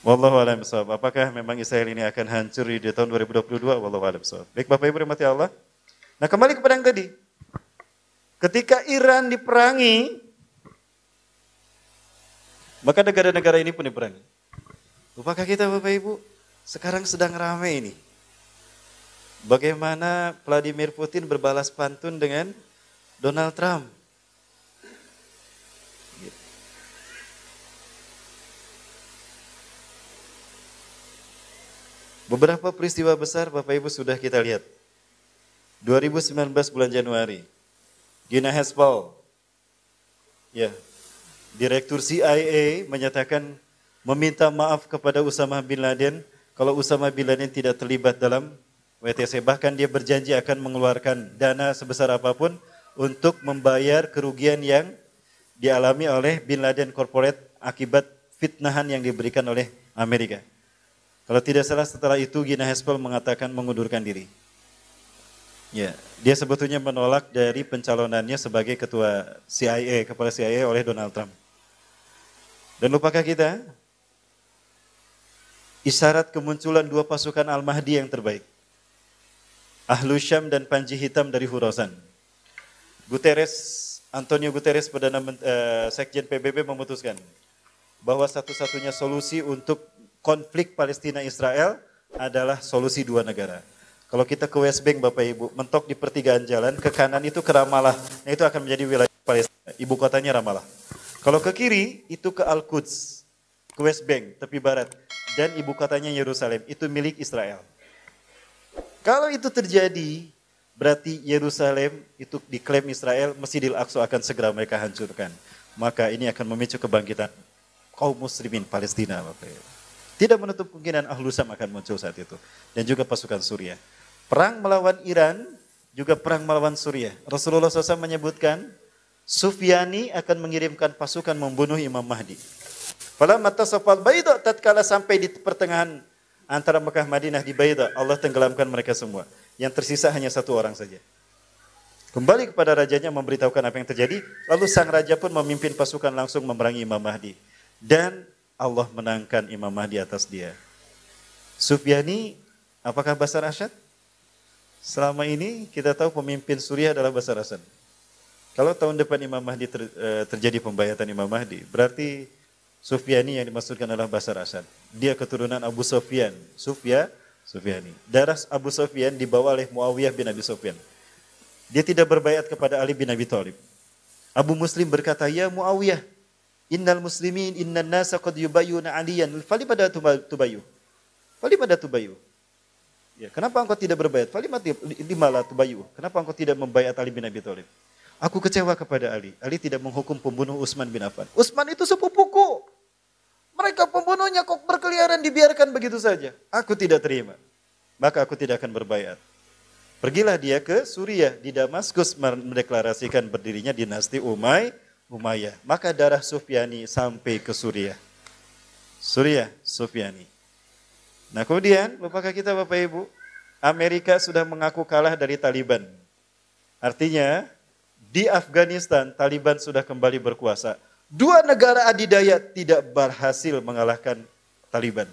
A: Wallahu a'lam bishawab. Apakah memang Israel ini akan hancur di tahun 2022? Wallahu a'lam bishawab. Baik Bapak Ibu rahmati Allah. Nah, kembali kepada yang tadi. Ketika Iran diperangi, maka negara-negara ini pun diperangi. Lupakah kita Bapak Ibu? Sekarang sedang ramai ini. Bagaimana Vladimir Putin berbalas pantun dengan Donald Trump. Beberapa peristiwa besar Bapak Ibu sudah kita lihat. 2019 bulan Januari, Gina Haspel, ya, Direktur CIA menyatakan meminta maaf kepada Usama bin Laden kalau Usama bin Laden tidak terlibat dalam WTC. Bahkan dia berjanji akan mengeluarkan dana sebesar apapun untuk membayar kerugian yang dialami oleh Bin Laden Corporate akibat fitnahan yang diberikan oleh Amerika. Kalau tidak salah setelah itu Gina Haspel mengatakan mengundurkan diri. Ya, dia sebetulnya menolak dari pencalonannya sebagai ketua CIA, kepala CIA oleh Donald Trump. Dan lupakah kita isyarat kemunculan dua pasukan Al-Mahdi yang terbaik. Ahlu Syam dan Panji Hitam dari Khurasan. Antonio Guterres, Sekjen PBB memutuskan bahwa satu-satunya solusi untuk konflik Palestina-Israel adalah solusi dua negara. Kalau kita ke West Bank Bapak Ibu, mentok di pertigaan jalan, ke kanan itu ke Ramallah, nah itu akan menjadi wilayah Palestina, ibu kotanya Ramallah. Kalau ke kiri itu ke Al-Quds, ke West Bank, tepi barat, dan ibu kotanya Yerusalem, itu milik Israel. Kalau itu terjadi, berarti Yerusalem itu diklaim Israel, Masjidil Aqsa akan segera mereka hancurkan. Maka ini akan memicu kebangkitan kaum muslimin Palestina. Tidak menutup kemungkinan Ahlu Syam akan muncul saat itu. Dan juga pasukan Suriah. Perang melawan Iran, juga perang melawan Suriah. Rasulullah SAW menyebutkan, Sufyani akan mengirimkan pasukan membunuh Imam Mahdi. Falamma tasafal Baida, tatkala sampai di pertengahan antara Mekah Madinah di Baida, Allah tenggelamkan mereka semua. Yang tersisa hanya satu orang saja. Kembali kepada rajanya memberitahukan apa yang terjadi, lalu sang raja pun memimpin pasukan langsung memerangi Imam Mahdi. Dan Allah menangkan Imam Mahdi atas dia. Sufyani, apakah Bashar Asad? Selama ini kita tahu pemimpin Suriah adalah Bashar Asad. Kalau tahun depan Imam Mahdi terjadi pembayatan Imam Mahdi, berarti Sufyani yang dimaksudkan adalah Bashar Asad. Dia keturunan Abu Sufyan, Sufyani. Darah Abu Sufyan dibawa oleh Muawiyah bin Abi Sufyan. Dia tidak berbaiat kepada Ali bin Abi Thalib. Abu Muslim berkata, ya Muawiyah, Innal muslimin innan nasa qad yubayyuna aliyan falimada tubayyu. Falimada tubayyu. Ya, kenapa engkau tidak berbayat? Falimala tubayyu. Kenapa engkau tidak membayat Ali bin Abi Thalib? Aku kecewa kepada Ali. Ali tidak menghukum pembunuh Utsman bin Affan. Utsman itu sepupuku. Mereka pembunuhnya kok berkeliaran dibiarkan begitu saja. Aku tidak terima. Maka aku tidak akan berbayat. Pergilah dia ke Suriah. Di Damaskus mendeklarasikan berdirinya dinasti Umayyah. Maka darah Sufyani sampai ke Suriah. Suriah, Sufyani. Nah kemudian, lupakah kita Bapak Ibu? Amerika sudah mengaku kalah dari Taliban. Artinya, di Afghanistan, Taliban sudah kembali berkuasa. 2 negara adidaya tidak berhasil mengalahkan Taliban.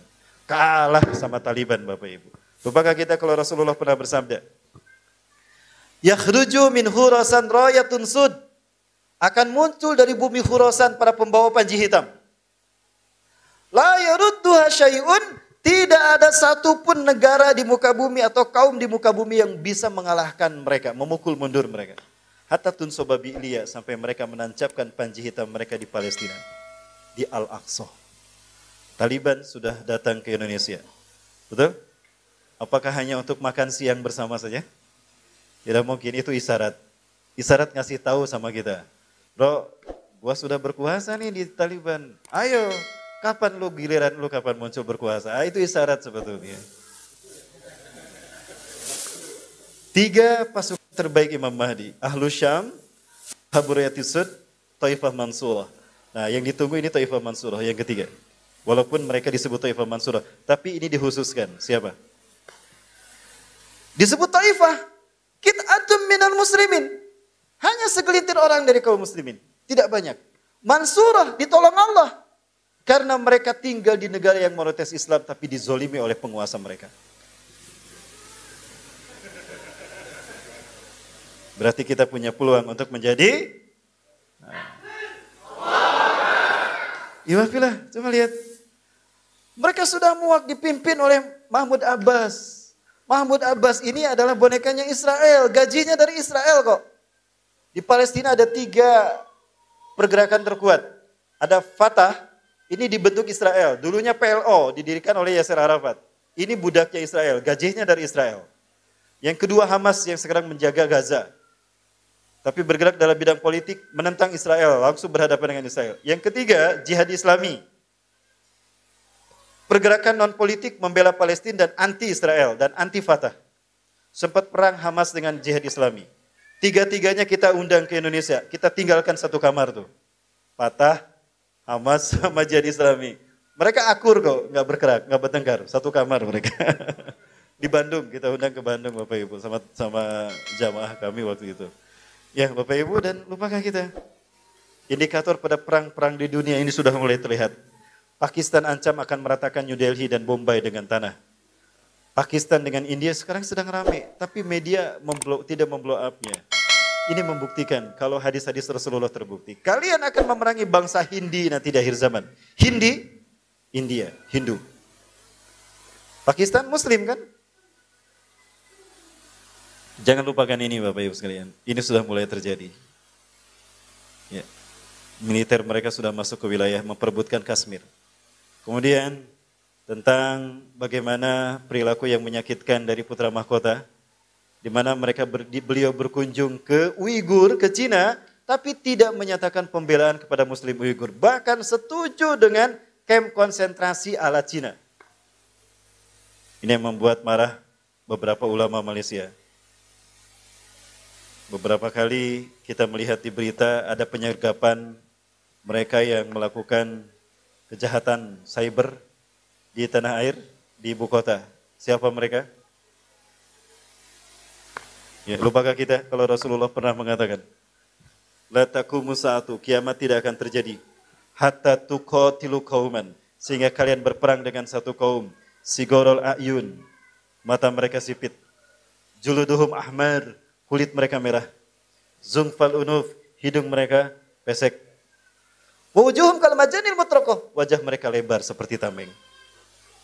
A: Kalah sama Taliban Bapak Ibu. Lupakah kita kalau Rasulullah pernah bersabda, Yakhruju min Khurasan rayatun sud. Akan muncul dari bumi Khurasan para pembawa panji hitam. La yarudduha syai'un. Tidak ada satupun negara di muka bumi atau kaum di muka bumi yang bisa mengalahkan mereka, memukul mundur mereka. Hatta tunsoba bi'liya, sampai mereka menancapkan panji hitam mereka di Palestina, di Al-Aqsa. Taliban sudah datang ke Indonesia. Betul? Apakah hanya untuk makan siang bersama saja? Tidak mungkin, itu isyarat. Isyarat ngasih tahu sama kita. Bro, gua sudah berkuasa nih di Taliban. Ayo, kapan lu giliran lu kapan muncul berkuasa? Itu isyarat sebetulnya. 3 pasukan terbaik Imam Mahdi. Ahlu Syam, Haburayatis Sud, Taifah Mansurah. Nah yang ditunggu ini Taifah Mansurah yang ketiga. Walaupun mereka disebut Taifah Mansurah. Tapi ini dikhususkan. Siapa? Disebut Taifah. Kit'atum minal muslimin. Hanya segelintir orang dari kaum muslimin. Tidak banyak. Mansurah ditolong Allah. Karena mereka tinggal di negara yang monoteis Islam tapi dizolimi oleh penguasa mereka. Berarti kita punya peluang untuk menjadi Iwafilah, coba lihat. Mereka sudah muak dipimpin oleh Mahmud Abbas. Mahmud Abbas ini adalah bonekanya Israel, gajinya dari Israel kok. Di Palestina ada 3 pergerakan terkuat. Ada Fatah, ini dibentuk Israel. Dulunya PLO, didirikan oleh Yasser Arafat. Ini budaknya Israel, gajinya dari Israel. Yang kedua Hamas yang sekarang menjaga Gaza. Tapi bergerak dalam bidang politik, menentang Israel, langsung berhadapan dengan Israel. Yang ketiga, Jihad Islami. Pergerakan non-politik membela Palestina dan anti-Israel dan anti-Fatah. Sempat perang Hamas dengan Jihad Islami. 3-tiganya kita undang ke Indonesia. Kita tinggalkan satu kamar tuh. Fatah, Hamas, sama Jihad Islami. Mereka akur kok, nggak bergerak, nggak bertengkar. Satu kamar mereka. Di Bandung, kita undang ke Bandung Bapak Ibu. Sama jamaah kami waktu itu. Ya Bapak Ibu, dan lupakah kita? Indikator pada perang-perang di dunia ini sudah mulai terlihat. Pakistan ancam akan meratakan New Delhi dan Bombay dengan tanah. Pakistan dengan India sekarang sedang ramai, tapi media tidak memblow up-nya. Ini membuktikan kalau hadis-hadis Rasulullah terbukti. Kalian akan memerangi bangsa Hindi nanti di akhir zaman. Hindi, India, Hindu. Pakistan Muslim kan? Jangan lupakan ini Bapak Ibu sekalian. Ini sudah mulai terjadi. Ya. Militer mereka sudah masuk ke wilayah memperebutkan Kashmir. Kemudian tentang bagaimana perilaku yang menyakitkan dari putra mahkota, di mana beliau berkunjung ke Uighur, ke Cina, tapi tidak menyatakan pembelaan kepada Muslim Uighur. Bahkan setuju dengan kamp konsentrasi ala Cina. Ini yang membuat marah beberapa ulama Malaysia. Beberapa kali kita melihat di berita ada penyergapan mereka yang melakukan kejahatan cyber di tanah air, di ibu kota. Siapa mereka? Ya, lupakah kita kalau Rasulullah pernah mengatakan, la taqumu sa'atu, kiamat tidak akan terjadi hatta tuqatilu qauman, sehingga kalian berperang dengan satu kaum, sigorul ayun, mata mereka sipit, juluduhum ahmar, kulit mereka merah, zungfal unuf, hidung mereka pesek, wujuhum kal majanil mutraqah, wajah mereka lebar seperti tameng.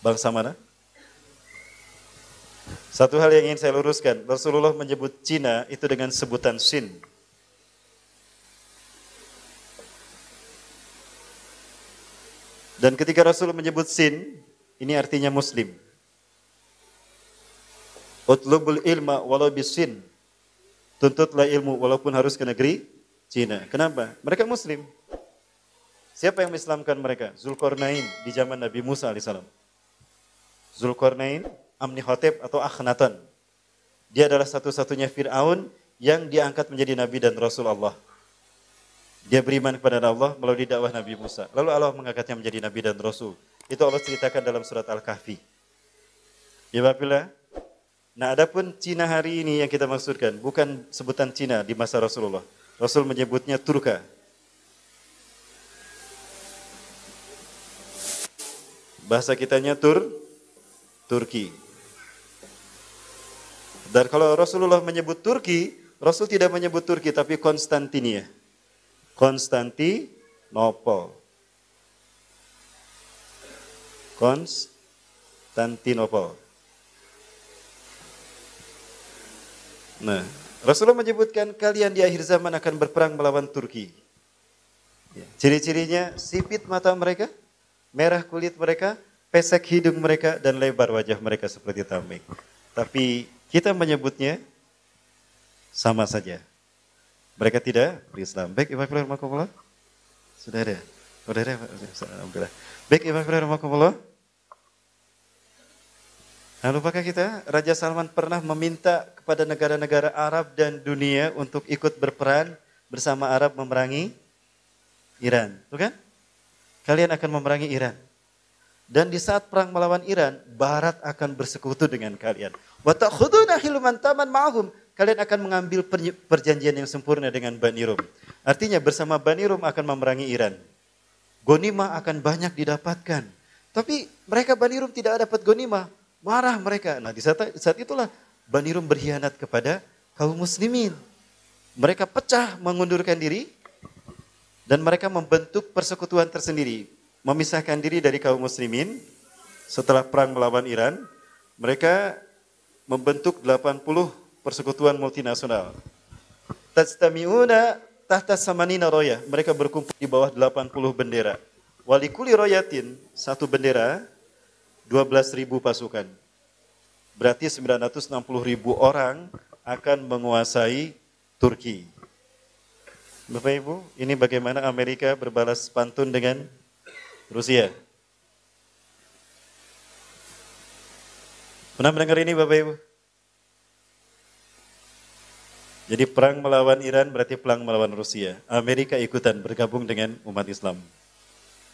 A: Bangsa mana? Satu hal yang ingin saya luruskan, Rasulullah menyebut Cina itu dengan sebutan Sin. Dan ketika Rasul menyebut sin, ini artinya muslim. Utlubul ilma walau bisin. Tuntutlah ilmu walaupun harus ke negeri Cina. Kenapa? Mereka muslim. Siapa yang mengislamkan mereka? Zulkarnain di zaman Nabi Musa alaihissalam. Zulkarnain, Amnihotep atau Akhenaton. Dia adalah satu-satunya Fir'aun yang diangkat menjadi Nabi dan Rasul Allah. Dia beriman kepada Allah melalui dakwah Nabi Musa. Lalu Allah mengangkatnya menjadi Nabi dan Rasul. Itu Allah ceritakan dalam surat Al-Kahfi. Ya Bapak. Nah, adapun Cina hari ini yang kita maksudkan bukan sebutan Cina di masa Rasulullah. Rasul menyebutnya Turka. Bahasa kitanya Turki. Dan kalau Rasulullah menyebut Turki, Rasul tidak menyebut Turki tapi Konstantinia. Konstantinopel. Nah, Rasulullah menyebutkan kalian di akhir zaman akan berperang melawan Turki. Ya, ciri-cirinya sipit mata mereka, merah kulit mereka, pesek hidung mereka, dan lebar wajah mereka seperti tameng. Tapi kita menyebutnya sama saja. Mereka tidak berislam. Baik, Ibu Rahmatullah. Sudah ada. Alhamdulillah. Baik, Ibu Rahmatullah. Nah, lupakah kita, Raja Salman pernah meminta kepada negara-negara Arab dan dunia untuk ikut berperan bersama Arab memerangi Iran. Tuh kan? Kalian akan memerangi Iran. Dan di saat perang melawan Iran, Barat akan bersekutu dengan kalian. Wa ta'khuduna hilman taman ma'hum. Kalian akan mengambil perjanjian yang sempurna dengan Bani Rum. Artinya bersama Bani Rum akan memerangi Iran. Gonimah akan banyak didapatkan. Tapi mereka Bani Rum tidak dapat gonimah. Marah mereka. Nah di saat itulah Bani Rum berkhianat kepada kaum muslimin. Mereka pecah mengundurkan diri. Dan mereka membentuk persekutuan tersendiri. Memisahkan diri dari kaum muslimin. Setelah perang melawan Iran. Mereka membentuk 80 persekutuan multinasional. Tajtami'una tahta samanina royah. Mereka berkumpul di bawah 80 bendera. Walikuli royatin, satu bendera, 12.000 pasukan. Berarti 960.000 orang akan menguasai Turki. Bapak Ibu, ini bagaimana Amerika berbalas pantun dengan Rusia. Pernah mendengar ini Bapak Ibu? Jadi perang melawan Iran berarti perang melawan Rusia. Amerika ikutan bergabung dengan umat Islam.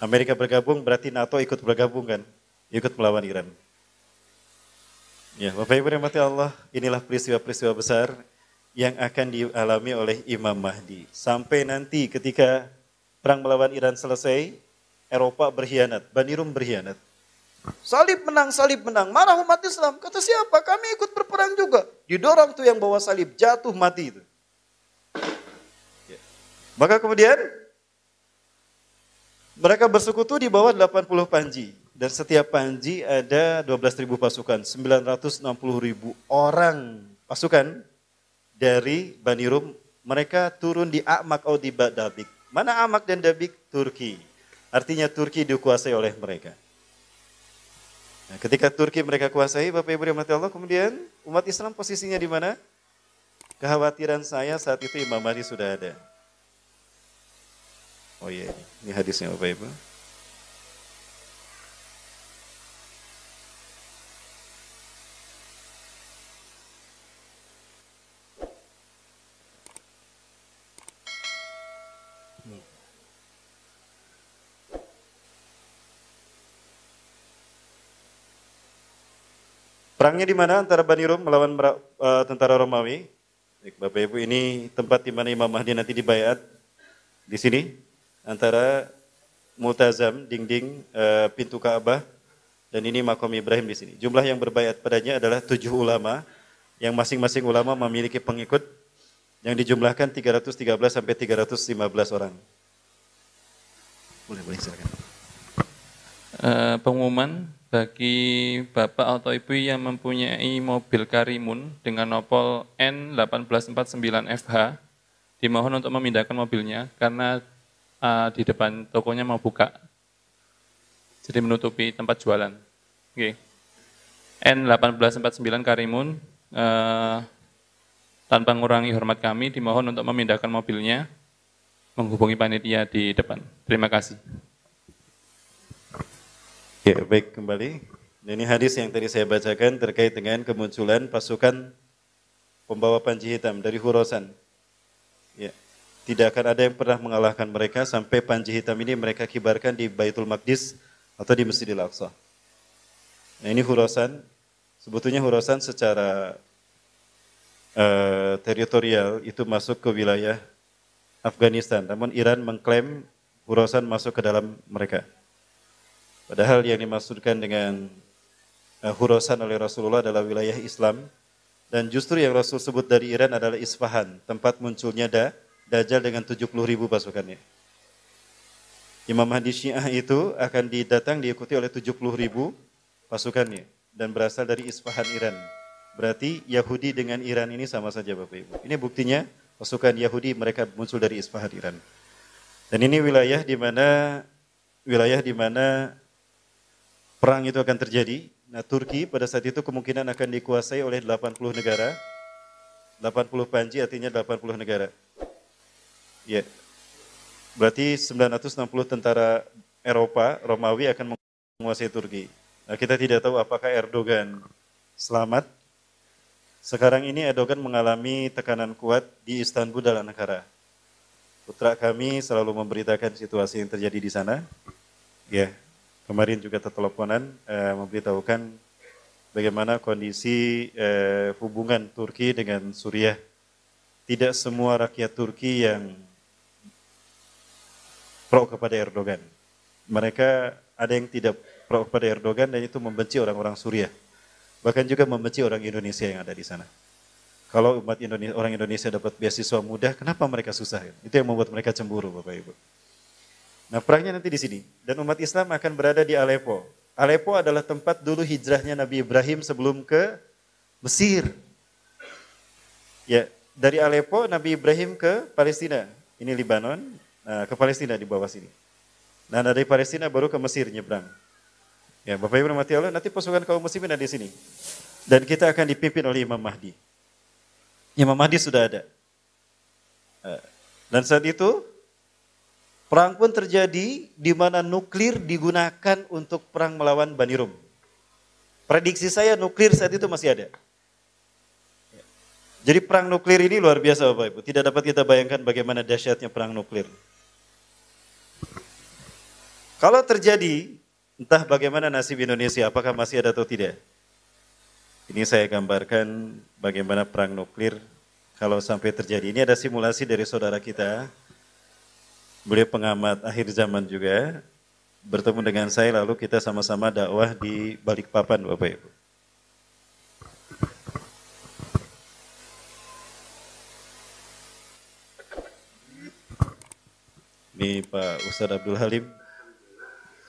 A: Amerika bergabung berarti NATO ikut bergabung kan? Ikut melawan Iran. Ya, Bapak Ibu rahmati Allah, inilah peristiwa-peristiwa besar yang akan dialami oleh Imam Mahdi. Sampai nanti ketika perang melawan Iran selesai, Eropa berkhianat, Bani Rum berkhianat. Salib menang, marah umat Islam. Kata siapa? Kami ikut berperang juga. Didorong tuh yang bawa salib, jatuh mati itu. Ya. Maka kemudian mereka bersekutu di bawah 80 panji. Dan setiap panji ada 12.000 pasukan, 960.000 orang pasukan dari Bani Rum. Mereka turun di A'mak atau di Dabik. Mana A'mak dan Dabik? Turki. Artinya Turki dikuasai oleh mereka. Nah, ketika Turki mereka kuasai, Bapak Ibu rahmati Allah, kemudian umat Islam posisinya di mana? Kekhawatiran saya saat itu Imam Mahdi sudah ada. Oh iya, ini hadisnya Bapak Ibu. Perangnya di mana antara Bani Rum melawan tentara Romawi? Bapak Ibu, ini tempat di mana Imam Mahdi nanti dibayat. Di sini antara Multazam, dinding pintu Ka'bah, dan ini makom Ibrahim di sini. Jumlah yang berbayat padanya adalah 7 ulama, yang masing-masing ulama memiliki pengikut yang dijumlahkan 313 sampai 315 orang. Boleh silakan.
C: Pengumuman bagi Bapak atau Ibu yang mempunyai mobil Karimun dengan nopol N1849FH, dimohon untuk memindahkan mobilnya karena di depan tokonya mau buka. jadi menutupi tempat jualan. Oke. N1849 Karimun, tanpa mengurangi hormat kami, dimohon untuk memindahkan mobilnya, menghubungi panitia di depan. Terima kasih.
A: Ya, baik, kembali. Ini hadis yang tadi saya bacakan terkait dengan kemunculan pasukan pembawa panji hitam dari Khurasan. Ya, tidak akan ada yang pernah mengalahkan mereka sampai panji hitam ini mereka kibarkan di Baitul Maqdis atau di Masjidil Aqsa. Nah, ini Khurasan. Sebetulnya Khurasan secara teritorial itu masuk ke wilayah Afghanistan, namun Iran mengklaim Khurasan masuk ke dalam mereka. Padahal yang dimaksudkan dengan Khurasan oleh Rasulullah adalah wilayah Islam, dan justru yang Rasul sebut dari Iran adalah Isfahan, tempat munculnya Dajjal dengan 70.000 pasukannya. Imam Mahdi Syiah itu akan diikuti oleh 70.000 pasukannya dan berasal dari Isfahan, Iran. Berarti Yahudi dengan Iran ini sama saja Bapak Ibu. Ini buktinya pasukan Yahudi mereka muncul dari Isfahan, Iran. Dan ini wilayah di mana perang itu akan terjadi. Nah, Turki pada saat itu kemungkinan akan dikuasai oleh 80 negara. 80 panji artinya 80 negara. Ya. Berarti 960 tentara Eropa, Romawi akan menguasai Turki. Nah, kita tidak tahu apakah Erdogan selamat. Sekarang ini Erdogan mengalami tekanan kuat di Istanbul dan Ankara. Putra kami selalu memberitakan situasi yang terjadi di sana. Ya, kemarin juga terteleponan memberitahukan bagaimana kondisi hubungan Turki dengan Suriah. Tidak semua rakyat Turki yang pro kepada Erdogan. Mereka ada yang tidak pro kepada Erdogan dan itu membenci orang-orang Suriah. Bahkan juga membenci orang Indonesia yang ada di sana. Kalau orang Indonesia dapat beasiswa mudah, kenapa mereka susah? Itu yang membuat mereka cemburu, Bapak Ibu. Nah, perangnya nanti di sini. Dan umat Islam akan berada di Aleppo. Aleppo adalah tempat dulu hijrahnya Nabi Ibrahim sebelum ke Mesir. Ya, dari Aleppo Nabi Ibrahim ke Palestina. Ini Libanon, ke Palestina di bawah sini. Nah, dari Palestina baru ke Mesir nyebrang. Ya, Bapak Ibu rahmati Allah, nanti pasukan kaum muslimin ada di sini. Dan kita akan dipimpin oleh Imam Mahdi. Imam Mahdi sudah ada. Dan saat itu perang pun terjadi di mana nuklir digunakan untuk perang melawan Bani Rum. Prediksi saya nuklir saat itu masih ada. Jadi perang nuklir ini luar biasa Bapak Ibu. Tidak dapat kita bayangkan bagaimana dahsyatnya perang nuklir. Kalau terjadi, entah bagaimana nasib Indonesia, apakah masih ada atau tidak. Ini saya gambarkan bagaimana perang nuklir kalau sampai terjadi. Ini ada simulasi dari saudara kita. Beliau pengamat akhir zaman juga. Bertemu dengan saya lalu kita sama-sama dakwah di Balikpapan Bapak Ibu. Ini Pak Ustadz Abdul Halim.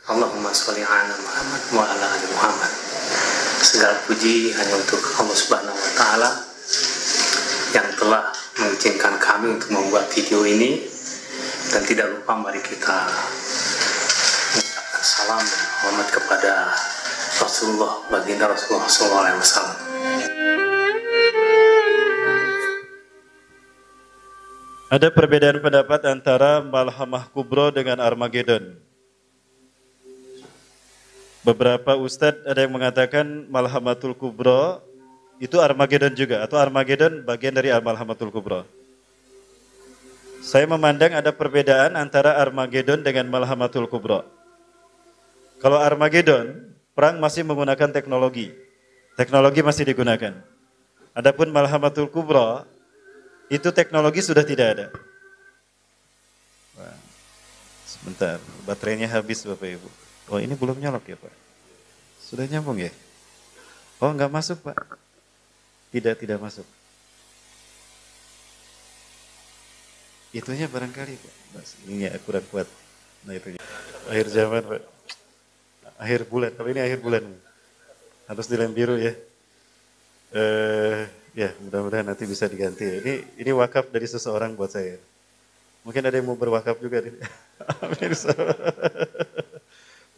D: Allahumma sholli ala Muhammad wa ala ali Muhammad. Segala puji hanya untuk Allah Subhanahu wa taala yang telah mengizinkan kami untuk membuat video ini, dan tidak lupa mari kita mengucapkan salam dan hormat kepada Rasulullah, baginda Rasulullah SAW.
A: Ada perbedaan pendapat antara Malhamah Kubro dengan Armageddon. Beberapa ustadz ada yang mengatakan Malhamatul Kubro itu Armageddon juga, atau Armageddon bagian dari Malhamatul Kubro. Saya memandang ada perbedaan antara Armageddon dengan Malhamatul Kubro. Kalau Armageddon, perang masih menggunakan teknologi. Teknologi masih digunakan. Adapun Malhamatul Kubro, itu teknologi sudah tidak ada. Wah, sebentar, baterainya habis Bapak Ibu. Oh ini belum nyolok ya Pak? Sudah nyambung ya? Oh enggak masuk Pak? Tidak masuk. Itunya barangkali Pak. Ini ya kurang kuat. Nah itu akhir zaman Pak. Akhir bulan, kalau ini akhir bulan. Harus dilem biru ya. Ya mudah-mudahan nanti bisa diganti. Ini wakaf dari seseorang buat saya. Mungkin ada yang mau berwakaf juga. Amin.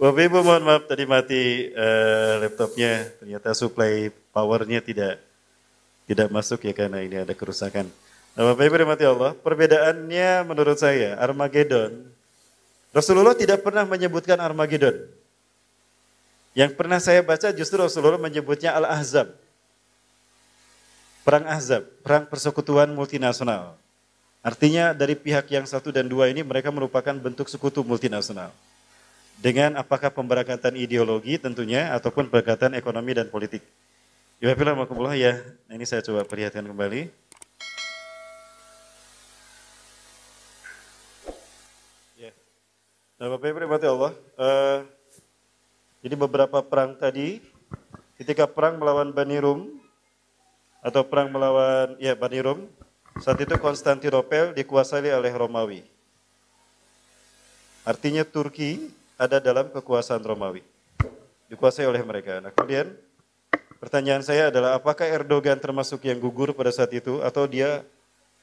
A: Bapak Ibu mohon maaf tadi mati laptopnya, ternyata supply powernya tidak masuk ya karena ini ada kerusakan. Nah, Bapak Ibu rahmati Allah, perbedaannya menurut saya Armageddon, Rasulullah tidak pernah menyebutkan Armageddon. Yang pernah saya baca justru Rasulullah menyebutnya Al-Ahzab. Perang Ahzab, perang persekutuan multinasional. Artinya dari pihak yang 1 dan 2 ini mereka merupakan bentuk sekutu multinasional. Dengan apakah pemberantasan ideologi tentunya ataupun pemberantasan ekonomi dan politik. Ya, ya, ini saya coba perlihatkan kembali. Ya. Nah, Bapak Ibu rahmati Allah, jadi beberapa perang tadi, ketika perang melawan Bani Rum, atau perang melawan Bani Rum, saat itu Konstantinopel dikuasai oleh Romawi. Artinya Turki ada dalam kekuasaan Romawi, dikuasai oleh mereka. Nah, kemudian pertanyaan saya adalah apakah Erdogan termasuk yang gugur pada saat itu atau dia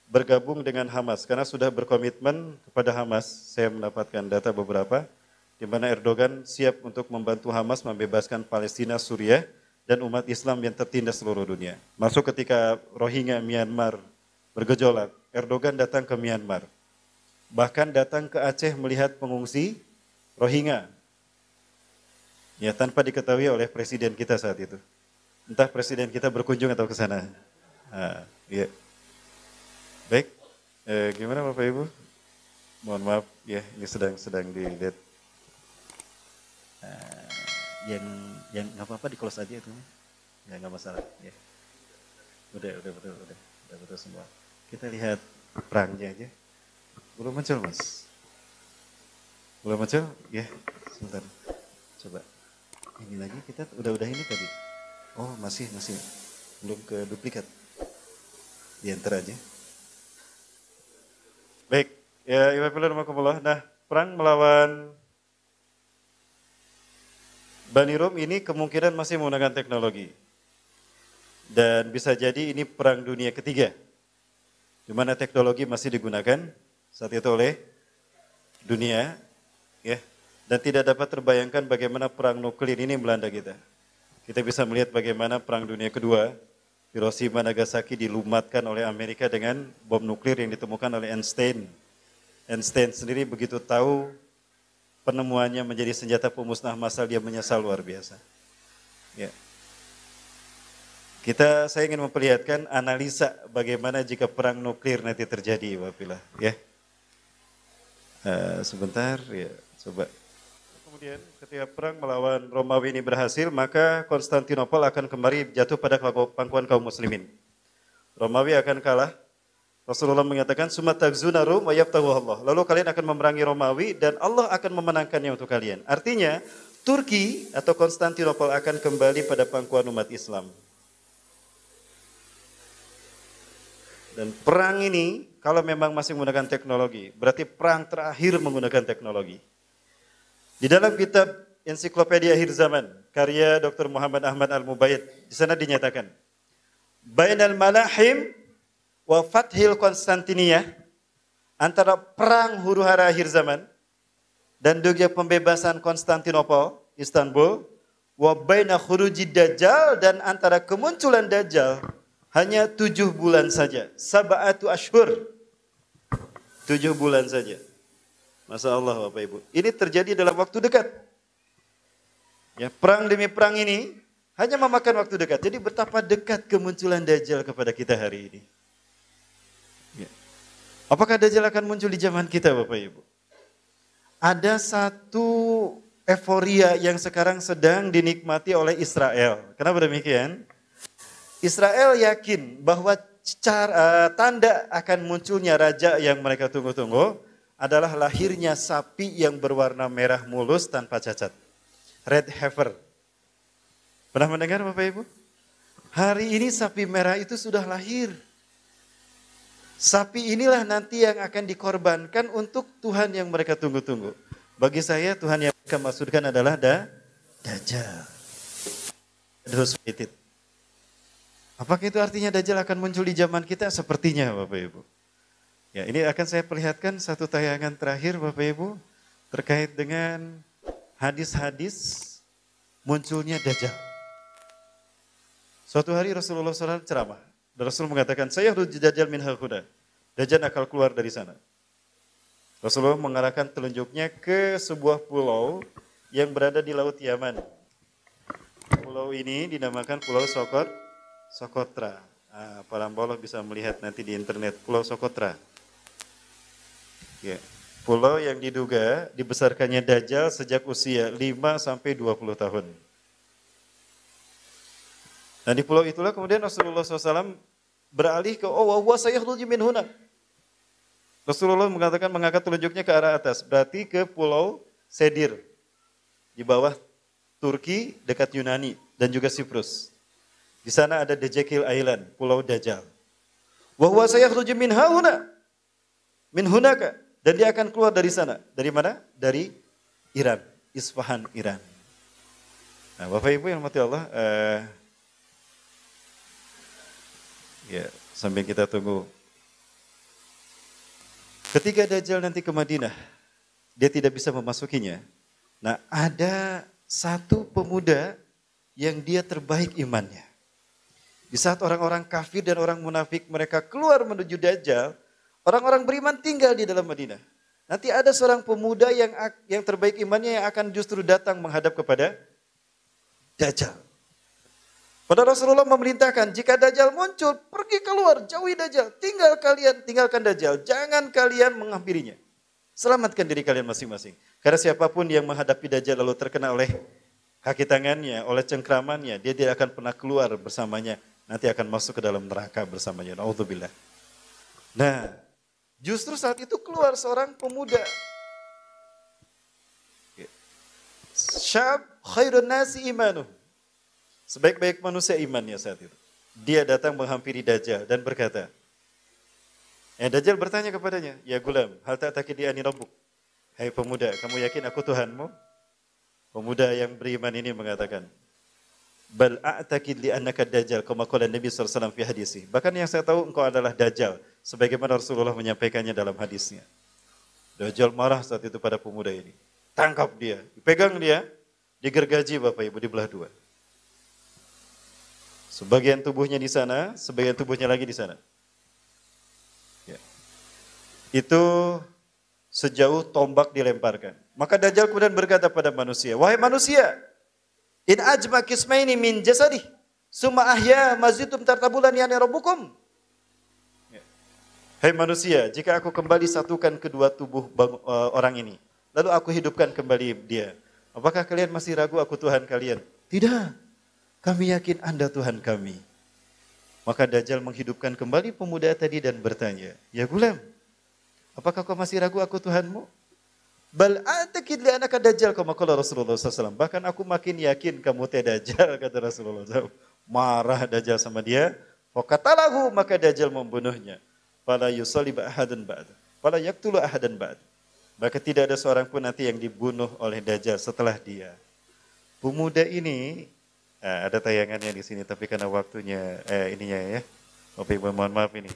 A: bergabung dengan Hamas? Karena sudah berkomitmen kepada Hamas, saya mendapatkan data beberapa, di mana Erdogan siap untuk membantu Hamas membebaskan Palestina, Suriah, dan umat Islam yang tertindas seluruh dunia. Masuk ketika Rohingya Myanmar bergejolak, Erdogan datang ke Myanmar. Bahkan datang ke Aceh melihat pengungsi Rohingya. Ya, tanpa diketahui oleh presiden kita saat itu. Entah presiden kita berkunjung atau ke sana. Ya. Baik, gimana Bapak Ibu? Mohon maaf, ya ini sedang dilihat. Yang nggak apa-apa di close aja itu, ya nggak masalah. Ya. Udah betul semua. Kita lihat perangnya aja. Belum muncul Mas. Belum muncul? Ya, sebentar. Coba. Ini lagi kita udah ini tadi. Oh masih belum ke duplikat. Diantar aja. Baik, ya Ibu Rahmatullah. Nah, perang melawan Bani Rum ini kemungkinan masih menggunakan teknologi. Dan bisa jadi ini perang dunia ketiga. Di mana teknologi masih digunakan saat itu oleh dunia, ya. Dan tidak dapat terbayangkan bagaimana perang nuklir ini melanda kita. Kita bisa melihat bagaimana perang dunia kedua, Hiroshima Nagasaki dilumatkan oleh Amerika dengan bom nuklir yang ditemukan oleh Einstein. Einstein sendiri begitu tahu penemuannya menjadi senjata pemusnah massal, dia menyesal luar biasa. Ya. Saya ingin memperlihatkan analisa bagaimana jika perang nuklir nanti terjadi, Wafilah. Ya. Sebentar, ya, coba. Kemudian ketika perang melawan Romawi ini berhasil, maka Konstantinopel akan kembali jatuh pada pangkuan kaum muslimin. Romawi akan kalah. Rasulullah mengatakan, "Summa tagzuna Rum wa yaftahu Allah." Lalu kalian akan memerangi Romawi dan Allah akan memenangkannya untuk kalian. Artinya, Turki atau Konstantinopel akan kembali pada pangkuan umat Islam. Dan perang ini, kalau memang masih menggunakan teknologi, berarti perang terakhir menggunakan teknologi. Di dalam kitab Ensiklopedia Akhir Zaman, karya Dr. Muhammad Ahmad Al-Mubayyid, di sana dinyatakan, Bainal Malahim wa Fathil Konstantiniyah, antara perang huru-hara akhir zaman dan juga pembebasan Konstantinopel, Istanbul, wa baina khurujid Dajjal, dan antara kemunculan Dajjal hanya 7 bulan saja. Sab'atu ashhur. 7 bulan saja. Masya Allah Bapak Ibu. Ini terjadi dalam waktu dekat. Ya, perang demi perang ini hanya memakan waktu dekat. Jadi betapa dekat kemunculan Dajjal kepada kita hari ini. Ya. Apakah Dajjal akan muncul di zaman kita Bapak Ibu? Ada satu euforia yang sekarang sedang dinikmati oleh Israel. Kenapa demikian? Israel yakin bahwa tanda akan munculnya raja yang mereka tunggu-tunggu adalah lahirnya sapi yang berwarna merah mulus tanpa cacat. Red heifer. Pernah mendengar Bapak Ibu? Hari ini sapi merah itu sudah lahir. Sapi inilah nanti yang akan dikorbankan untuk Tuhan yang mereka tunggu-tunggu. Bagi saya Tuhan yang mereka maksudkan adalah Dajjal. Apakah itu artinya Dajjal akan muncul di zaman kita? Sepertinya Bapak Ibu. Ya, ini akan saya perlihatkan satu tayangan terakhir Bapak Ibu terkait dengan hadis-hadis munculnya Dajjal. Suatu hari Rasulullah SAW ceramah. Dan Rasul mengatakan, saya rujuk Dajjal min hakuda. Dajjal akan keluar dari sana. Rasulullah mengarahkan telunjuknya ke sebuah pulau yang berada di Laut Yaman. Pulau ini dinamakan Pulau Socotra. Para mboloh bisa melihat nanti di internet, Pulau Socotra. Ya. Pulau yang diduga dibesarkannya Dajjal sejak usia 5 sampai 20 tahun. Dan di pulau itulah kemudian Rasulullah SAW beralih ke sayahruju min huna. Rasulullah mengatakan mengangkat telunjuknya ke arah atas, berarti ke Pulau Sedir. Di bawah Turki dekat Yunani dan juga Siprus. Di sana ada Dajjal Island, Pulau Dajjal. Wa huwa sayahruju min hauna. Min hunaka, dan dia akan keluar dari sana. Dari mana? Dari Iran, Isfahan, Iran. Nah, Bapak Ibu yang mati Allah, ya, sambil kita tunggu. Ketika Dajjal nanti ke Madinah, dia tidak bisa memasukinya. Nah, ada satu pemuda yang dia terbaik imannya. Di saat orang-orang kafir dan orang munafik mereka keluar menuju Dajjal, orang-orang beriman tinggal di dalam Madinah. Nanti ada seorang pemuda yang terbaik imannya yang akan justru datang menghadap kepada Dajjal. Pada Rasulullah memerintahkan, jika Dajjal muncul, pergi keluar, jauhi Dajjal. Tinggalkan Dajjal. Jangan kalian menghampirinya. Selamatkan diri kalian masing-masing. Karena siapapun yang menghadapi Dajjal lalu terkena oleh kaki tangannya, oleh cengkramannya, dia tidak akan pernah keluar bersamanya. Nanti akan masuk ke dalam neraka bersamanya. Na'udzubillah. Nah, justru saat itu keluar seorang pemuda. Syab khairun nasi imanuh. Sebaik-baik manusia imannya saat itu. Dia datang menghampiri Dajjal dan berkata, Dajjal bertanya kepadanya, ya gulam, hal tak takidi-ani rabbuk. Hai pemuda, kamu yakin aku Tuhanmu? Pemuda yang beriman ini mengatakan, bal a'takid li annaka Dajjal, kama qala Nabi SAW fi hadisi. Bahkan yang saya tahu engkau adalah Dajjal, sebagaimana Rasulullah menyampaikannya dalam hadisnya. Dajjal marah saat itu pada pemuda ini. Tangkap dia, dipegang dia, digergaji Bapak Ibu, dibelah dua. Sebagian tubuhnya di sana, sebagian tubuhnya lagi di sana. Ya. Itu sejauh tombak dilemparkan. Maka Dajjal kemudian berkata pada manusia, wahai manusia, in ajma kismaini min jasadih, summa ahya mazitum tartabulan yani rabbukum. Ya. Hai manusia, jika aku kembali satukan kedua tubuh orang ini, lalu aku hidupkan kembali dia, apakah kalian masih ragu aku Tuhan kalian? Tidak. Kami yakin Anda Tuhan kami. Maka Dajjal menghidupkan kembali pemuda tadi dan bertanya, ya gulam, apakah kau masih ragu aku Tuhanmu? Bal a'takid li anaka Dajjal kama qala Rasulullah SAW. Bahkan aku makin yakin kamu teh Dajjal, kata Rasulullah SAW. Marah Dajjal sama dia, faqatalahu, maka Dajjal membunuhnya. Fala yusalliba ahadan ba'd. Fala yaqtulu ahadan ba'd. Maka tidak ada seorang pun nanti yang dibunuh oleh Dajjal setelah dia. Pemuda ini, ada tayangannya di sini, tapi karena waktunya, ininya ya, Bapak Ibu mohon maaf ini.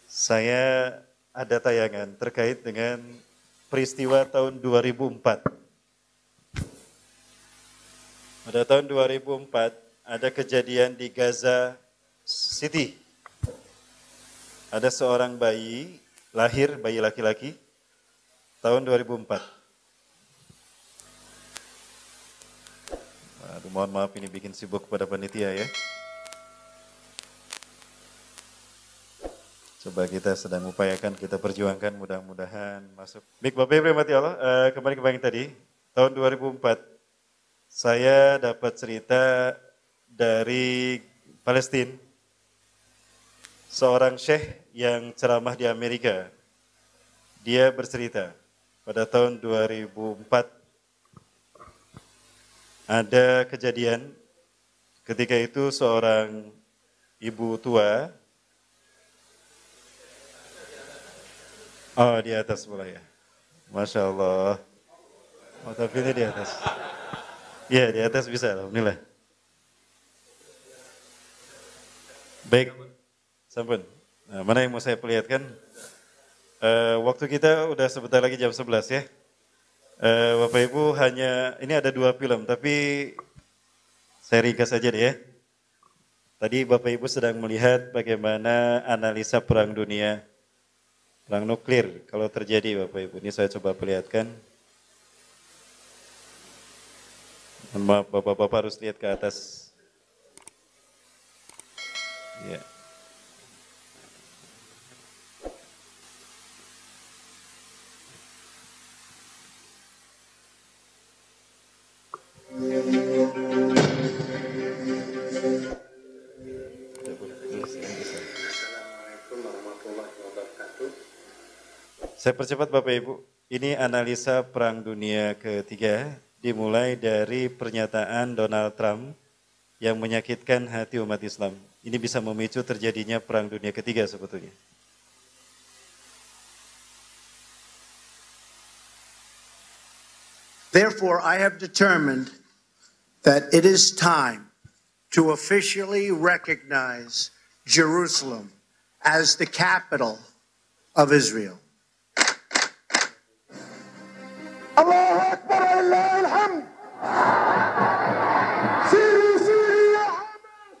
A: Saya ada tayangan terkait dengan peristiwa tahun 2004. Pada tahun 2004 ada kejadian di Gaza City. Ada seorang bayi lahir, bayi laki-laki, tahun 2004. Aduh, mohon maaf ini bikin sibuk kepada panitia ya. Coba kita sedang upayakan, kita perjuangkan, mudah-mudahan masuk. Baik Bapak Ibu mati Allah, kembali ke yang tadi. Tahun 2004 saya dapat cerita dari Palestina. Seorang syekh yang ceramah di Amerika. Dia bercerita pada tahun 2004 ada kejadian ketika itu seorang ibu tua, di atas mulai ya, Masya Allah, tapi ini di atas, ya di atas bisa, alhamdulillah. Baik, sampun. Nah, mana yang mau saya perlihatkan? Waktu kita udah sebentar lagi jam 11 ya. Bapak Ibu hanya, ini ada 2 film, tapi saya ringkas saja deh ya. Tadi Bapak Ibu sedang melihat bagaimana analisa perang dunia, perang nuklir kalau terjadi Bapak Ibu. Ini saya coba perlihatkan. Maaf Bapak-Bapak harus lihat ke atas. Ya.
D: Assalamualaikum warahmatullahi wabarakatuh.
A: Saya percepat Bapak Ibu. Ini analisa perang dunia ketiga dimulai dari pernyataan Donald Trump yang menyakitkan hati umat Islam. Ini bisa memicu terjadinya perang dunia ketiga sebetulnya.
E: Therefore, I have determined that it is time to officially recognize Jerusalem as the capital of Israel.
F: الله أكبر ولله الحمد سيري سيري يا حماس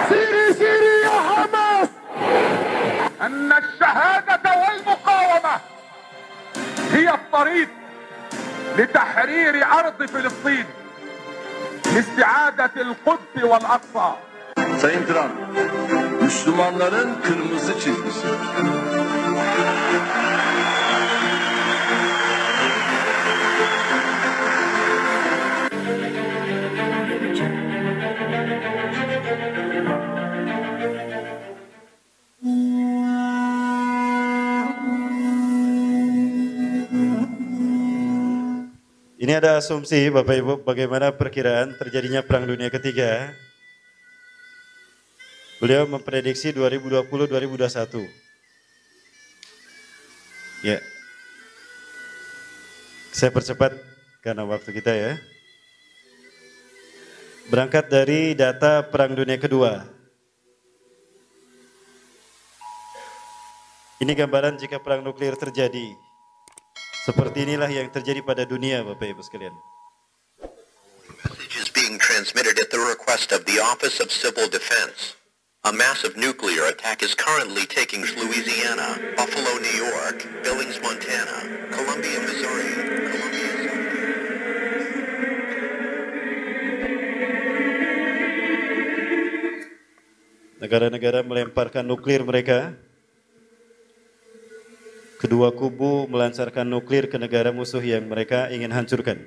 F: سيري سيري يا حماس أن الشهادة والمقاومة هي الطريق لتحرير أرض فلسطين لاستعادة القدس والأقصى.
B: Sayın Trump, Müslümanların kırmızı çizgisi.
A: Ini ada asumsi Bapak Ibu bagaimana perkiraan terjadinya perang dunia ketiga. Beliau memprediksi 2020-2021. Ya. Saya percepat karena waktu kita ya. Berangkat dari data perang dunia kedua. Ini gambaran jika perang nuklir terjadi. Seperti inilah yang terjadi pada dunia Bapak Ibu sekalian.
G: Message is being transmitted at the request of the Office of Civil Defense. A massive nuclear attack is currently taking Louisiana, Buffalo, New York, Billings, Montana, Columbia, Missouri,
A: Negara-negara melemparkan nuklir mereka. Kedua kubu melancarkan nuklir ke negara musuh yang mereka ingin hancurkan.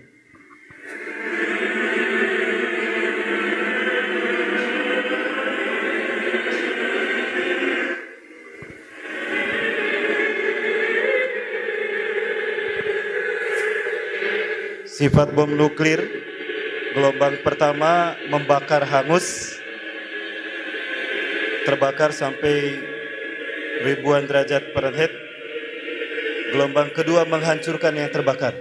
A: Sifat bom nuklir, gelombang pertama membakar hangus, terbakar sampai ribuan derajat Fahrenheit. Gelombang kedua menghancurkan yang terbakar.